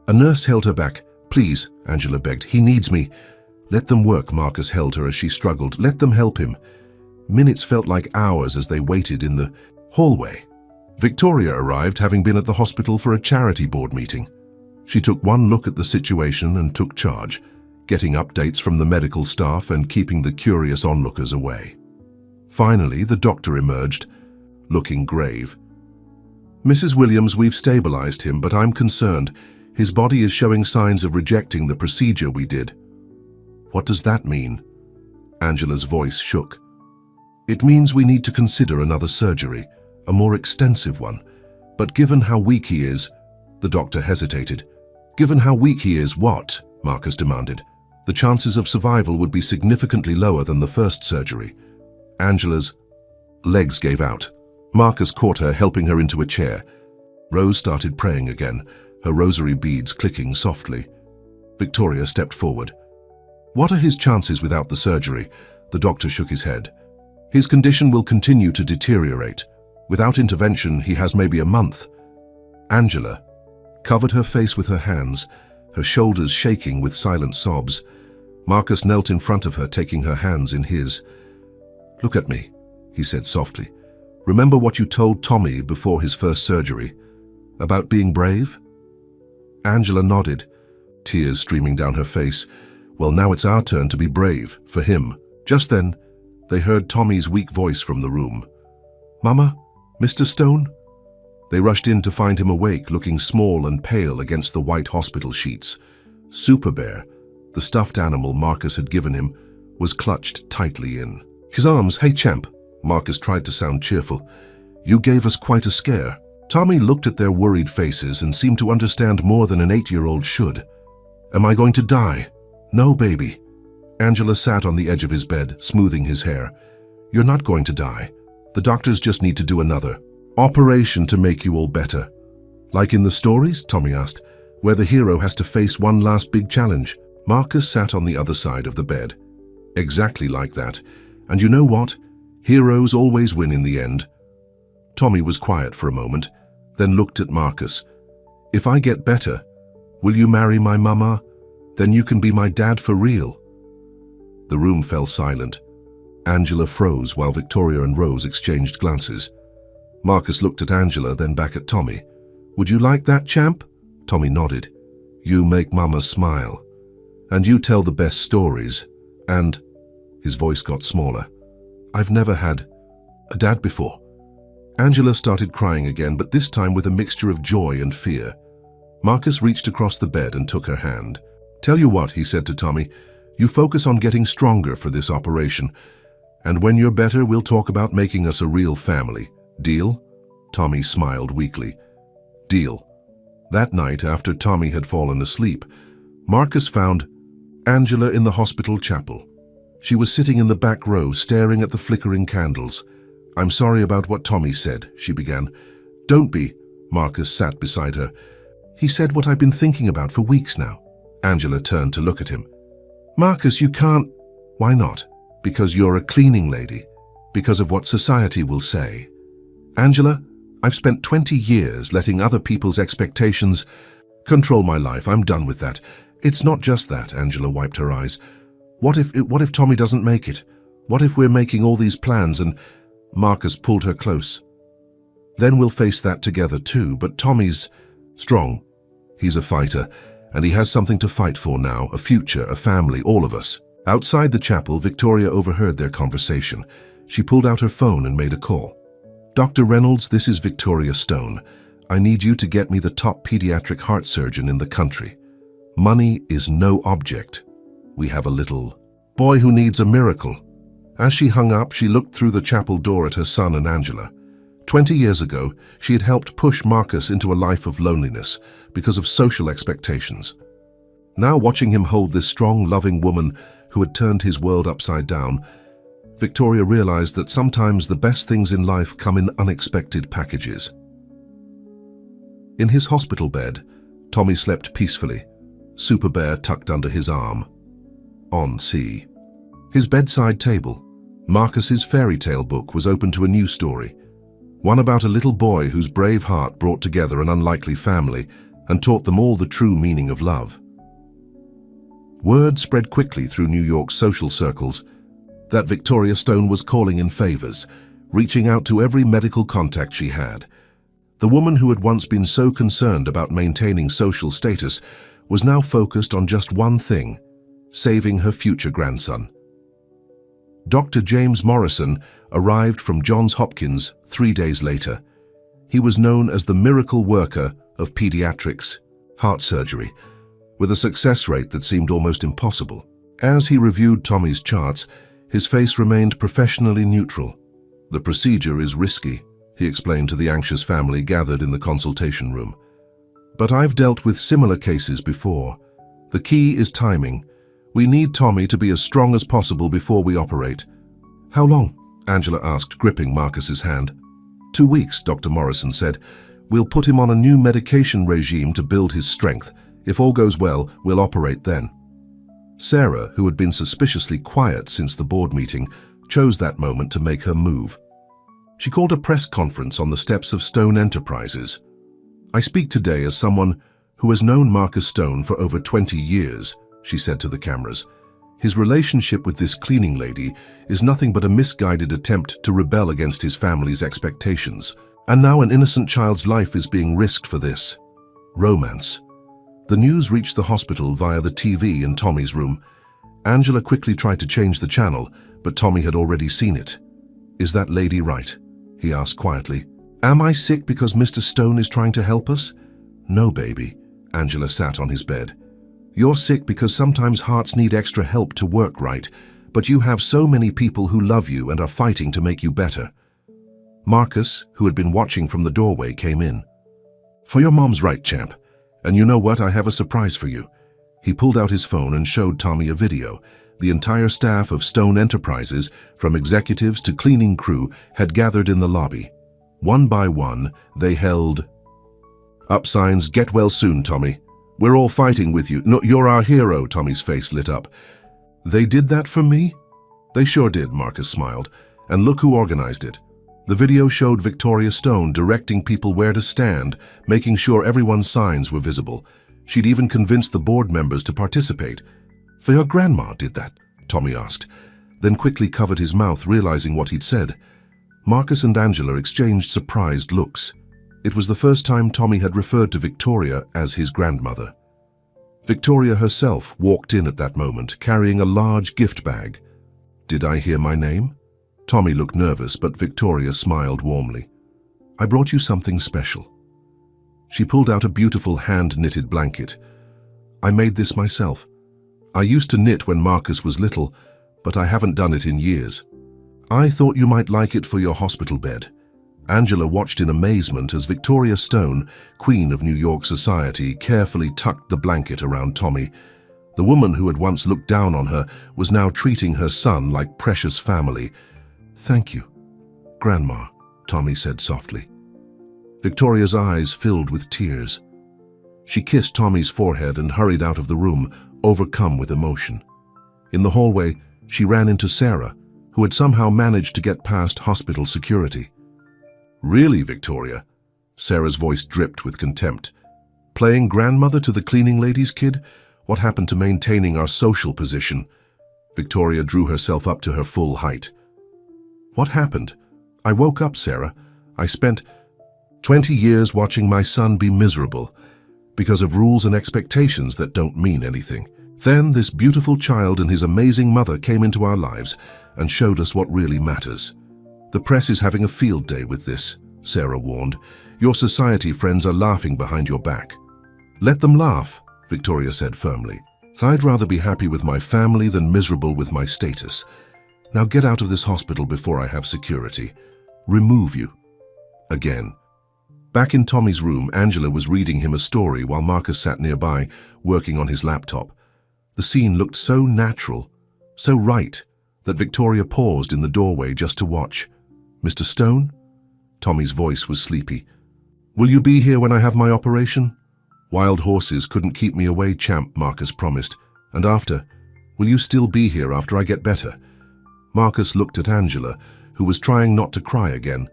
a nurse held her back. "Please," Angela begged, "he needs me." "Let them work," Marcus held her as she struggled. "Let them help him." Minutes felt like hours as they waited in the hallway. Victoria arrived, having been at the hospital for a charity board meeting. She took one look at the situation and took charge, getting updates from the medical staff and keeping the curious onlookers away. Finally, the doctor emerged, looking grave. "Mrs. Williams, we've stabilized him, but I'm concerned. His body is showing signs of rejecting the procedure we did." "What does that mean?" Angela's voice shook. "It means we need to consider another surgery, a more extensive one. But given how weak he is..." The doctor hesitated. "Given how weak he is, what?" Marcus demanded. "The chances of survival would be significantly lower than the first surgery." Angela's legs gave out. Marcus caught her, helping her into a chair. Rose started praying again, her rosary beads clicking softly. Victoria stepped forward. "What are his chances without the surgery?" The doctor shook his head. "His condition will continue to deteriorate. Without intervention, he has maybe a month." Angela covered her face with her hands, her shoulders shaking with silent sobs. Marcus knelt in front of her, taking her hands in his. "Look at me," he said softly. "Remember what you told Tommy before his first surgery? About being brave?" Angela nodded, tears streaming down her face. "Well, now it's our turn to be brave, for him." Just then, they heard Tommy's weak voice from the room. "Mama? Mr. Stone?" They rushed in to find him awake, looking small and pale against the white hospital sheets. Super Bear, the stuffed animal Marcus had given him, was clutched tightly in his arms. "Hey, champ," Marcus tried to sound cheerful. "You gave us quite a scare." Tommy looked at their worried faces and seemed to understand more than an 8-year-old should. "Am I going to die?" "No, baby." Angela sat on the edge of his bed, smoothing his hair. "You're not going to die. The doctors just need to do another operation to make you all better." "Like in the stories?" Tommy asked, "where the hero has to face one last big challenge." Marcus sat on the other side of the bed. "Exactly like that. And you know what? Heroes always win in the end." Tommy was quiet for a moment, then looked at Marcus. "If I get better, will you marry my mama? Then you can be my dad for real." The room fell silent. Angela froze while Victoria and Rose exchanged glances. Marcus looked at Angela, then back at Tommy. "Would you like that, champ?" Tommy nodded. "You make Mama smile. And you tell the best stories. And..." His voice got smaller. "I've never had a dad before." Angela started crying again, but this time with a mixture of joy and fear. Marcus reached across the bed and took her hand. "Tell you what," he said to Tommy, "you focus on getting stronger for this operation. And when you're better, we'll talk about making us a real family. Deal?" Tommy smiled weakly. "Deal." That night, after Tommy had fallen asleep, Marcus found Angela in the hospital chapel. She was sitting in the back row, staring at the flickering candles. "I'm sorry about what Tommy said," she began. "Don't be." Marcus sat beside her. "He said what I've been thinking about for weeks now." Angela turned to look at him. "Marcus, you can't." "Why not?" "Because you're a cleaning lady. Because of what society will say." "Angela, I've spent 20 years letting other people's expectations control my life. I'm done with that." "It's not just that," Angela wiped her eyes. What if Tommy doesn't make it? What if we're making all these plans and—" Marcus pulled her close. "Then we'll face that together too, but Tommy's strong. He's a fighter, and he has something to fight for now, a future, a family, all of us." Outside the chapel, Victoria overheard their conversation. She pulled out her phone and made a call. "Dr. Reynolds, this is Victoria Stone. I need you to get me the top pediatric heart surgeon in the country. Money is no object. We have a little boy who needs a miracle." As she hung up, she looked through the chapel door at her son and Angela. 20 years ago, she had helped push Marcus into a life of loneliness because of social expectations. Now, watching him hold this strong, loving woman who had turned his world upside down, Victoria realized that sometimes the best things in life come in unexpected packages. In his hospital bed, Tommy slept peacefully, Super Bear tucked under his arm. On sea. His bedside table, Marcus's fairy tale book, was open to a new story. One about a little boy whose brave heart brought together an unlikely family and taught them all the true meaning of love. Word spread quickly through New York's social circles that Victoria Stone was calling in favors, reaching out to every medical contact she had. The woman who had once been so concerned about maintaining social status was now focused on just one thing: saving her future grandson. Dr. James Morrison arrived from Johns Hopkins 3 days later. He was known as the miracle worker of pediatrics, heart surgery, with a success rate that seemed almost impossible. As he reviewed Tommy's charts, his face remained professionally neutral. "The procedure is risky," he explained to the anxious family gathered in the consultation room. "But I've dealt with similar cases before. The key is timing. We need Tommy to be as strong as possible before we operate." "How long?" Angela asked, gripping Marcus's hand. 2 weeks, Dr. Morrison said. "We'll put him on a new medication regime to build his strength. If all goes well, we'll operate then." Sarah, who had been suspiciously quiet since the board meeting, chose that moment to make her move. She called a press conference on the steps of Stone Enterprises. "I speak today as someone who has known Marcus Stone for over 20 years, she said to the cameras. "His relationship with this cleaning lady is nothing but a misguided attempt to rebel against his family's expectations. And now an innocent child's life is being risked for this. Romance." The news reached the hospital via the TV in Tommy's room. Angela quickly tried to change the channel, but Tommy had already seen it. "Is that lady right?" he asked quietly. "Am I sick because Mr. Stone is trying to help us?" "No, baby." Angela sat on his bed. "You're sick because sometimes hearts need extra help to work right, but you have so many people who love you and are fighting to make you better." Marcus, who had been watching from the doorway, came in. "For your mom's right, champ. And you know what? I have a surprise for you." He pulled out his phone and showed Tommy a video. The entire staff of Stone Enterprises, from executives to cleaning crew, had gathered in the lobby. One by one, they held up signs, "Get well soon, Tommy. We're all fighting with you. No, you're our hero." Tommy's face lit up. "They did that for me?" "They sure did," Marcus smiled. "And look who organized it." The video showed Victoria Stone directing people where to stand, making sure everyone's signs were visible. She'd even convinced the board members to participate. "For your grandma did that?" Tommy asked, then quickly covered his mouth, realizing what he'd said. Marcus and Angela exchanged surprised looks. It was the first time Tommy had referred to Victoria as his grandmother. Victoria herself walked in at that moment, carrying a large gift bag. "Did I hear my name?" Tommy looked nervous, but Victoria smiled warmly. "I brought you something special." She pulled out a beautiful hand-knitted blanket. "I made this myself. I used to knit when Marcus was little, but I haven't done it in years. I thought you might like it for your hospital bed." Angela watched in amazement as Victoria Stone, Queen of New York society, carefully tucked the blanket around Tommy. The woman who had once looked down on her was now treating her son like precious family. "Thank you, Grandma," Tommy said softly. Victoria's eyes filled with tears. She kissed Tommy's forehead and hurried out of the room, overcome with emotion. In the hallway, she ran into Sarah, who had somehow managed to get past hospital security. "Really, Victoria?" Sarah's voice dripped with contempt. "Playing grandmother to the cleaning lady's kid? What happened to maintaining our social position?" Victoria drew herself up to her full height. "What happened? I woke up, Sarah. I spent 20 years watching my son be miserable because of rules and expectations that don't mean anything. Then this beautiful child and his amazing mother came into our lives and showed us what really matters. The press is having a field day with this," Sarah warned. "Your society friends are laughing behind your back." "Let them laugh," Victoria said firmly. "I'd rather be happy with my family than miserable with my status. Now get out of this hospital before I have security. Remove you." Again. Back in Tommy's room, Angela was reading him a story while Marcus sat nearby, working on his laptop. The scene looked so natural, so right, that Victoria paused in the doorway just to watch. "Mr. Stone?" Tommy's voice was sleepy. "Will you be here when I have my operation?" "Wild horses couldn't keep me away, champ," Marcus promised. "And after? Will you still be here after I get better?" Marcus looked at Angela, who was trying not to cry again.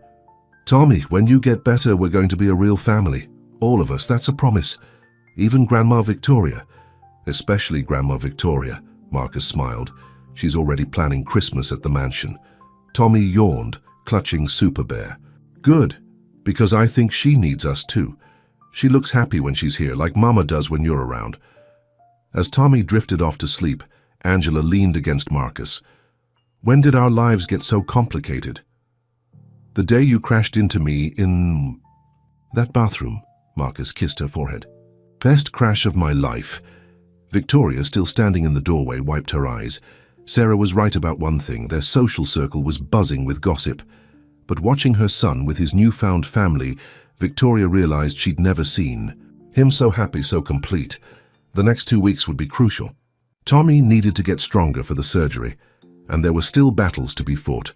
"Tommy, when you get better, we're going to be a real family. All of us, that's a promise. Even Grandma Victoria." "Especially Grandma Victoria," Marcus smiled. "She's already planning Christmas at the mansion." Tommy yawned, clutching Super Bear. "Good, because I think she needs us too. She looks happy when she's here, like Mama does when you're around." As Tommy drifted off to sleep, Angela leaned against Marcus. "When did our lives get so complicated?" "The day you crashed into me in that bathroom," Marcus kissed her forehead. "Best crash of my life." Victoria, still standing in the doorway, wiped her eyes. Sarah was right about one thing: their social circle was buzzing with gossip. But watching her son with his newfound family, Victoria realized she'd never seen him so happy, so complete. The next 2 weeks would be crucial. Tommy needed to get stronger for the surgery, and there were still battles to be fought.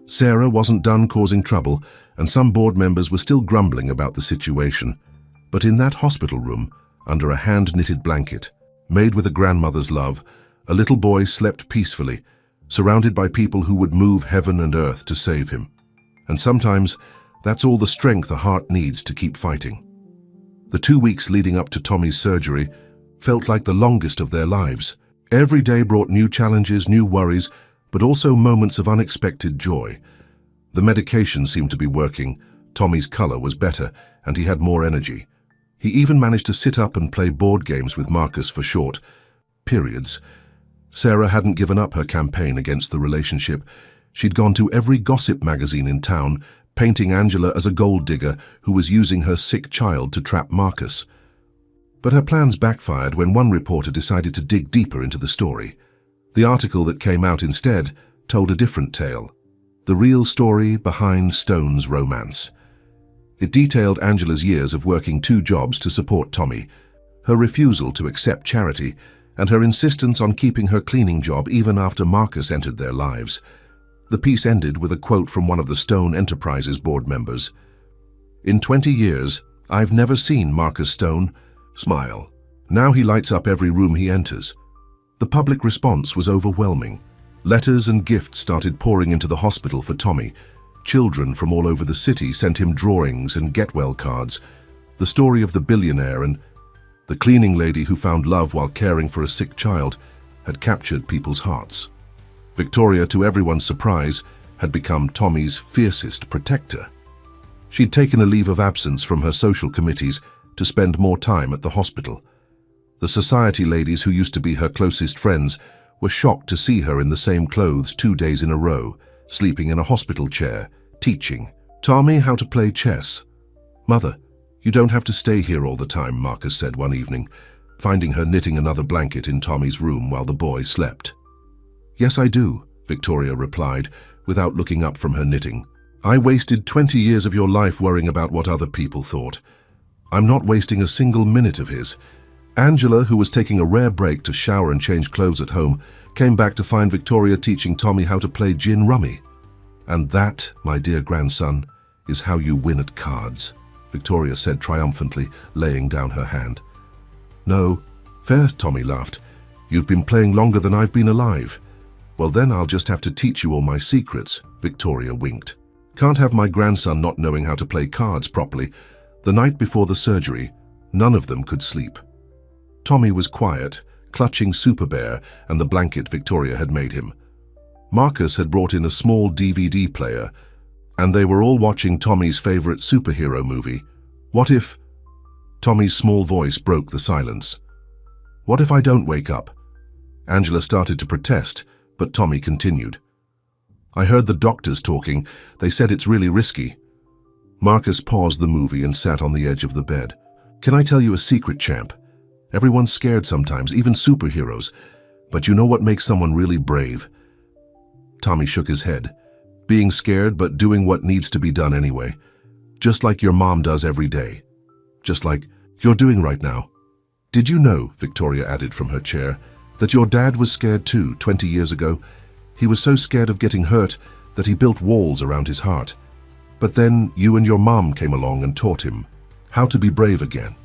Sarah wasn't done causing trouble, and some board members were still grumbling about the situation. But in that hospital room, under a hand-knitted blanket, made with a grandmother's love, a little boy slept peacefully, surrounded by people who would move heaven and earth to save him. And sometimes, that's all the strength a heart needs to keep fighting. The 2 weeks leading up to Tommy's surgery felt like the longest of their lives. Every day brought new challenges, new worries, but also moments of unexpected joy. The medication seemed to be working, Tommy's color was better, and he had more energy. He even managed to sit up and play board games with Marcus for short periods. Sarah hadn't given up her campaign against the relationship. She'd gone to every gossip magazine in town, painting Angela as a gold digger who was using her sick child to trap Marcus. But her plans backfired when one reporter decided to dig deeper into the story. The article that came out instead told a different tale, the real story behind Stone's romance. It detailed Angela's years of working 2 jobs to support Tommy, her refusal to accept charity, and her insistence on keeping her cleaning job even after Marcus entered their lives. The piece ended with a quote from one of the Stone Enterprises board members. "In 20 years, I've never seen Marcus Stone smile. Now he lights up every room he enters." The public response was overwhelming. Letters and gifts started pouring into the hospital for Tommy. Children from all over the city sent him drawings and get-well cards. The story of the billionaire and the cleaning lady who found love while caring for a sick child had captured people's hearts. Victoria, to everyone's surprise, had become Tommy's fiercest protector. She'd taken a leave of absence from her social committees to spend more time at the hospital. The society ladies who used to be her closest friends were shocked to see her in the same clothes 2 days in a row, sleeping in a hospital chair, teaching Tommy how to play chess. "Mother, you don't have to stay here all the time," Marcus said one evening, finding her knitting another blanket in Tommy's room while the boy slept. "Yes, I do," Victoria replied, without looking up from her knitting. "I wasted 20 years of your life worrying about what other people thought. I'm not wasting a single minute of his. Angela, who was taking a rare break to shower and change clothes at home, came back to find Victoria teaching Tommy how to play gin rummy. "And that, my dear grandson, is how you win at cards," Victoria said triumphantly, laying down her hand. "No, fair," Tommy laughed. "You've been playing longer than I've been alive." "Well, then I'll just have to teach you all my secrets," Victoria winked. "Can't have my grandson not knowing how to play cards properly." The night before the surgery, none of them could sleep. Tommy was quiet, clutching Super Bear and the blanket Victoria had made him. Marcus had brought in a small DVD player, and they were all watching Tommy's favorite superhero movie. "What if—" Tommy's small voice broke the silence. "What if I don't wake up?" Angela started to protest, but Tommy continued. "I heard the doctors talking. They said it's really risky." Marcus paused the movie and sat on the edge of the bed. "Can I tell you a secret, champ? Everyone's scared sometimes, even superheroes. But you know what makes someone really brave?" Tommy shook his head. "Being scared, but doing what needs to be done anyway. Just like your mom does every day. Just like you're doing right now." "Did you know," Victoria added from her chair, "that your dad was scared too 20 years ago? He was so scared of getting hurt that he built walls around his heart. But then you and your mom came along and taught him how to be brave again."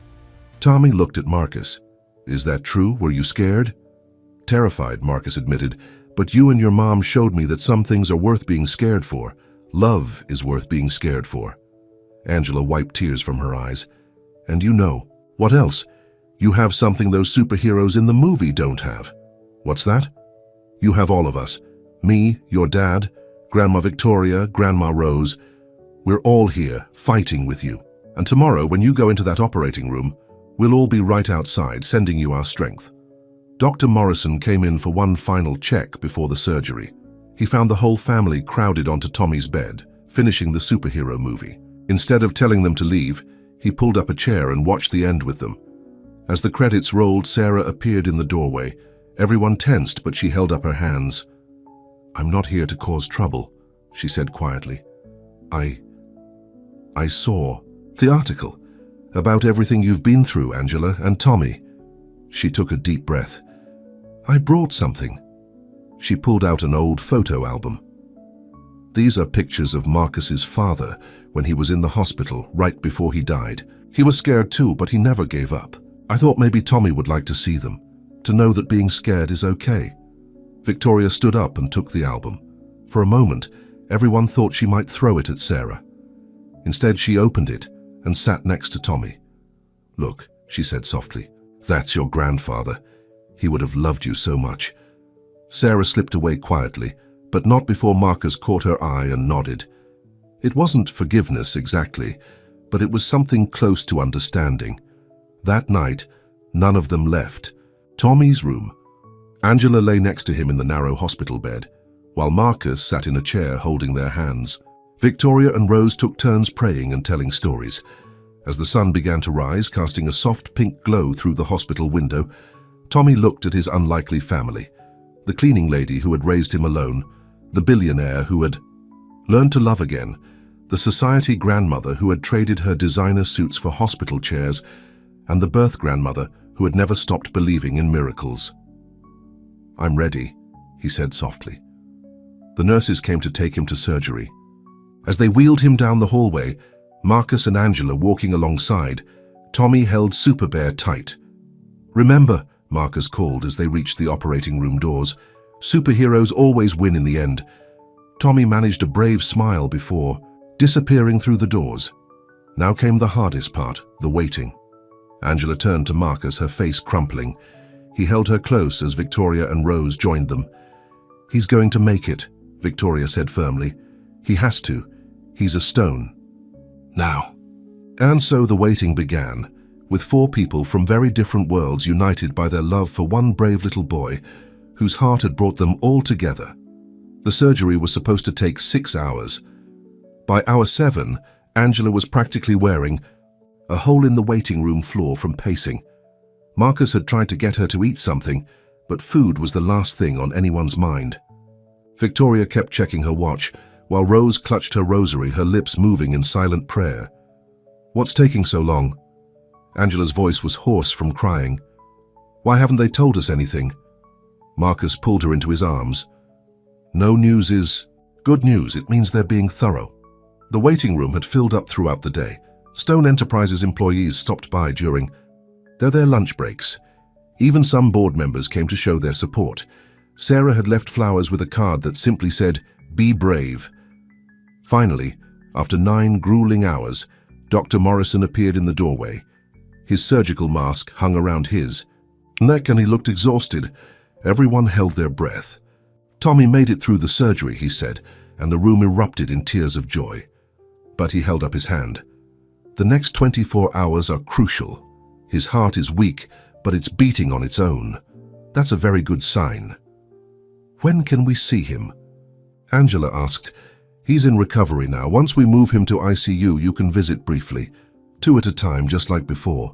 Tommy looked at Marcus. "Is that true? Were you scared?" "Terrified," Marcus admitted, "but you and your mom showed me that some things are worth being scared for. Love is worth being scared for." Angela wiped tears from her eyes. "And you know, what else? You have something those superheroes in the movie don't have." "What's that?" "You have all of us. Me, your dad, Grandma Victoria, Grandma Rose. We're all here, fighting with you. And tomorrow, when you go into that operating room, we'll all be right outside, sending you our strength." Dr. Morrison came in for one final check before the surgery. He found the whole family crowded onto Tommy's bed, finishing the superhero movie. Instead of telling them to leave, he pulled up a chair and watched the end with them. As the credits rolled, Sarah appeared in the doorway. Everyone tensed, but she held up her hands. "I'm not here to cause trouble," she said quietly. I saw the article about everything you've been through, Angela and Tommy." She took a deep breath. "I brought something." She pulled out an old photo album. "These are pictures of Marcus's father when he was in the hospital right before he died. He was scared too, but he never gave up. I thought maybe Tommy would like to see them, to know that being scared is okay." Victoria stood up and took the album. For a moment, everyone thought she might throw it at Sarah. Instead, she opened it and sat next to Tommy. "Look," she said softly, "that's your grandfather. He would have loved you so much." Sarah slipped away quietly, but not before Marcus caught her eye and nodded. It wasn't forgiveness exactly, but it was something close to understanding. That night, none of them left. Tommy's room. Angela lay next to him in the narrow hospital bed, while Marcus sat in a chair holding their hands. Victoria and Rose took turns praying and telling stories. As the sun began to rise, casting a soft pink glow through the hospital window, Tommy looked at his unlikely family. The cleaning lady who had raised him alone, the billionaire who had learned to love again, the society grandmother who had traded her designer suits for hospital chairs, and the birth grandmother who had never stopped believing in miracles. "I'm ready," he said softly. The nurses came to take him to surgery. As they wheeled him down the hallway, Marcus and Angela walking alongside, Tommy held Super Bear tight. "Remember," Marcus called as they reached the operating room doors, "superheroes always win in the end." Tommy managed a brave smile before disappearing through the doors. Now came the hardest part, the waiting. Angela turned to Marcus, her face crumpling. He held her close as Victoria and Rose joined them. "He's going to make it," Victoria said firmly. "He has to. He's a stone. Now." And so the waiting began, with 4 people from very different worlds united by their love for one brave little boy whose heart had brought them all together. The surgery was supposed to take 6 hours. By hour 7, Angela was practically wearing a hole in the waiting room floor from pacing. Marcus had tried to get her to eat something, but food was the last thing on anyone's mind. Victoria kept checking her watch, while Rose clutched her rosary, her lips moving in silent prayer. "What's taking so long?" Angela's voice was hoarse from crying. Why haven't they told us anything? Marcus pulled her into his arms. No news is good news. It means they're being thorough. The waiting room had filled up throughout the day. Stone Enterprises employees stopped by during their lunch breaks. Even some board members came to show their support. Sarah had left flowers with a card that simply said, "Be brave." Finally, after 9 grueling hours, Dr. Morrison appeared in the doorway. His surgical mask hung around his neck and he looked exhausted. Everyone held their breath. "Tommy made it through the surgery," he said, and the room erupted in tears of joy. But he held up his hand. "The next 24 hours are crucial. His heart is weak, but it's beating on its own. That's a very good sign." "When can we see him?" Angela asked. "He's in recovery now. Once we move him to ICU, you can visit briefly, 2 at a time, just like before."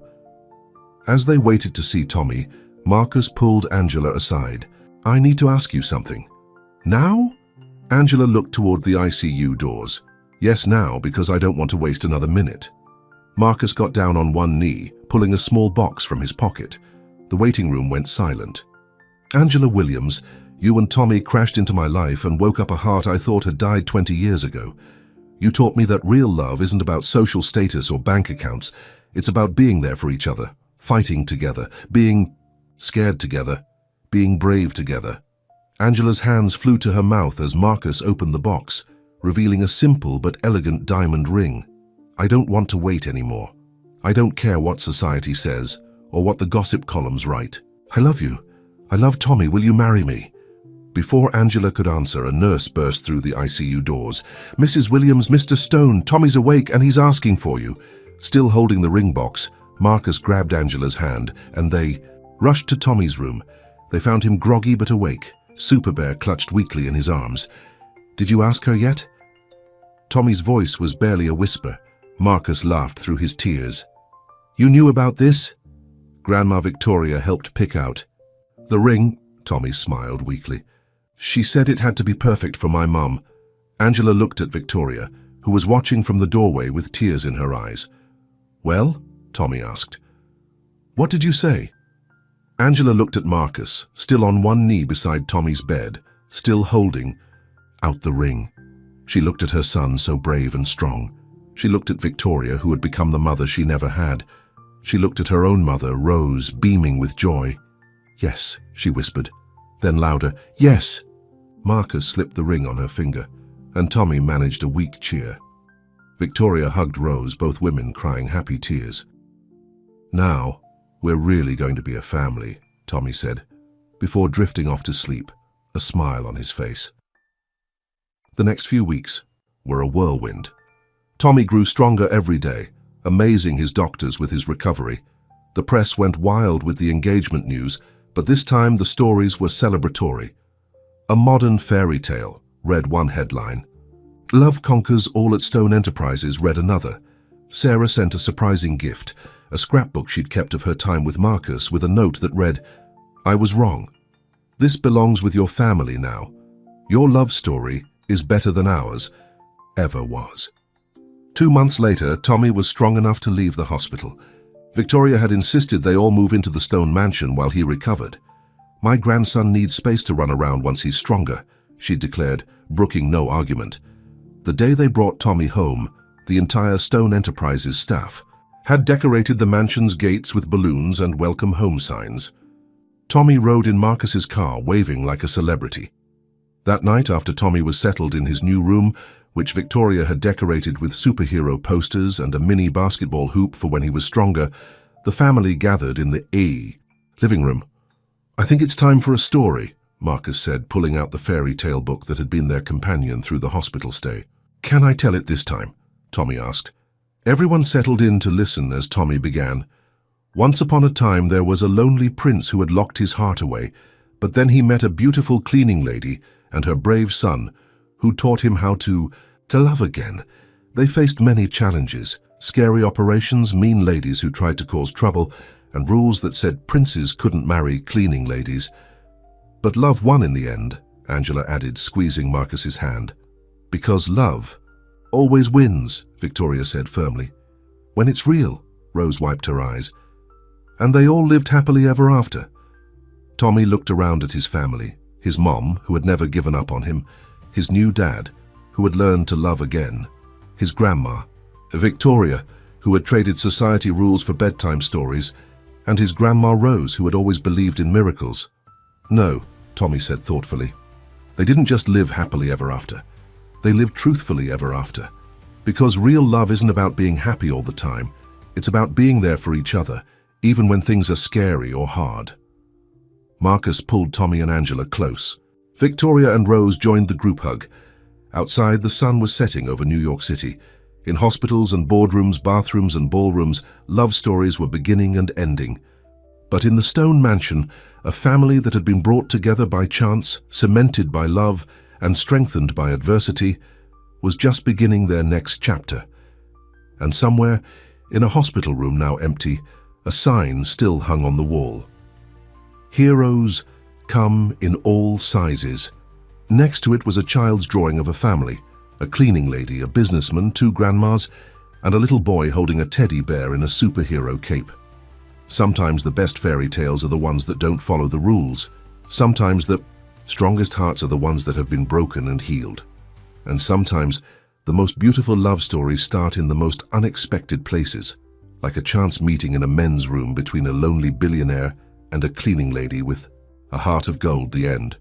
As they waited to see Tommy, Marcus pulled Angela aside. "I need to ask you something." "Now?" Angela looked toward the ICU doors. "Yes, now, because I don't want to waste another minute." Marcus got down on one knee, pulling a small box from his pocket. The waiting room went silent. "Angela Williams, you and Tommy crashed into my life and woke up a heart I thought had died 20 years ago. You taught me that real love isn't about social status or bank accounts. It's about being there for each other, fighting together, being scared together, being brave together." Angela's hands flew to her mouth as Marcus opened the box, revealing a simple but elegant diamond ring. "I don't want to wait anymore. I don't care what society says or what the gossip columns write. I love you. I love Tommy. Will you marry me?" Before Angela could answer, a nurse burst through the ICU doors. "Mrs. Williams, Mr. Stone, Tommy's awake and he's asking for you." Still holding the ring box, Marcus grabbed Angela's hand and they rushed to Tommy's room. They found him groggy but awake, Super Bear clutched weakly in his arms. "Did you ask her yet?" Tommy's voice was barely a whisper. Marcus laughed through his tears. "You knew about this?" Grandma Victoria helped pick out the ring. Tommy smiled weakly. "She said it had to be perfect for my mum." Angela looked at Victoria, who was watching from the doorway with tears in her eyes. "Well?" Tommy asked. "What did you say?" Angela looked at Marcus, still on one knee beside Tommy's bed, still holding out the ring. She looked at her son, so brave and strong. She looked at Victoria, who had become the mother she never had. She looked at her own mother, Rose, beaming with joy. "Yes," she whispered. Then louder, "Yes." Marcus slipped the ring on her finger, and Tommy managed a weak cheer. Victoria hugged Rose, both women crying happy tears. "Now, we're really going to be a family," Tommy said, before drifting off to sleep, a smile on his face. The next few weeks were a whirlwind. Tommy grew stronger every day, amazing his doctors with his recovery. The press went wild with the engagement news, but this time the stories were celebratory. "A modern fairy tale," read one headline. "Love conquers all at Stone Enterprises," read another. Sarah sent a surprising gift, a scrapbook she'd kept of her time with Marcus with a note that read, "I was wrong. This belongs with your family now. Your love story is better than ours ever was." 2 months later, Tommy was strong enough to leave the hospital. Victoria had insisted they all move into the Stone mansion while he recovered. "My grandson needs space to run around once he's stronger," she declared, brooking no argument. The day they brought Tommy home, the entire Stone Enterprises staff had decorated the mansion's gates with balloons and welcome home signs. Tommy rode in Marcus's car, waving like a celebrity. That night, after Tommy was settled in his new room, which Victoria had decorated with superhero posters and a mini basketball hoop for when he was stronger, the family gathered in the living room. "I think it's time for a story," Marcus said, pulling out the fairy tale book that had been their companion through the hospital stay. "Can I tell it this time?" Tommy asked. Everyone settled in to listen as Tommy began. "Once upon a time there was a lonely prince who had locked his heart away, but then he met a beautiful cleaning lady and her brave son, who taught him how to love again. They faced many challenges, scary operations, mean ladies who tried to cause trouble, and rules that said princes couldn't marry cleaning ladies. But love won in the end," Angela added, squeezing Marcus's hand. "Because love always wins," Victoria said firmly. "When it's real," Rose wiped her eyes. "And they all lived happily ever after." Tommy looked around at his family, his mom, who had never given up on him, his new dad, who had learned to love again, his grandma, Victoria, who had traded society rules for bedtime stories, and his grandma Rose, who had always believed in miracles. No, Tommy said thoughtfully. They didn't just live happily ever after. They lived truthfully ever after. Because real love isn't about being happy all the time. It's about being there for each other, even when things are scary or hard. Marcus pulled Tommy and Angela close. Victoria and Rose joined the group hug. Outside, the sun was setting over New York City. In hospitals and boardrooms, bathrooms and ballrooms, love stories were beginning and ending. But in the Stone mansion, a family that had been brought together by chance, cemented by love, and strengthened by adversity, was just beginning their next chapter. And somewhere, in a hospital room now empty, a sign still hung on the wall. Heroes come in all sizes. Next to it was a child's drawing of a family, a cleaning lady, a businessman, 2 grandmas, and a little boy holding a teddy bear in a superhero cape. Sometimes the best fairy tales are the ones that don't follow the rules. Sometimes the strongest hearts are the ones that have been broken and healed. And sometimes the most beautiful love stories start in the most unexpected places, like a chance meeting in a men's room between a lonely billionaire and a cleaning lady with a heart of gold, the end.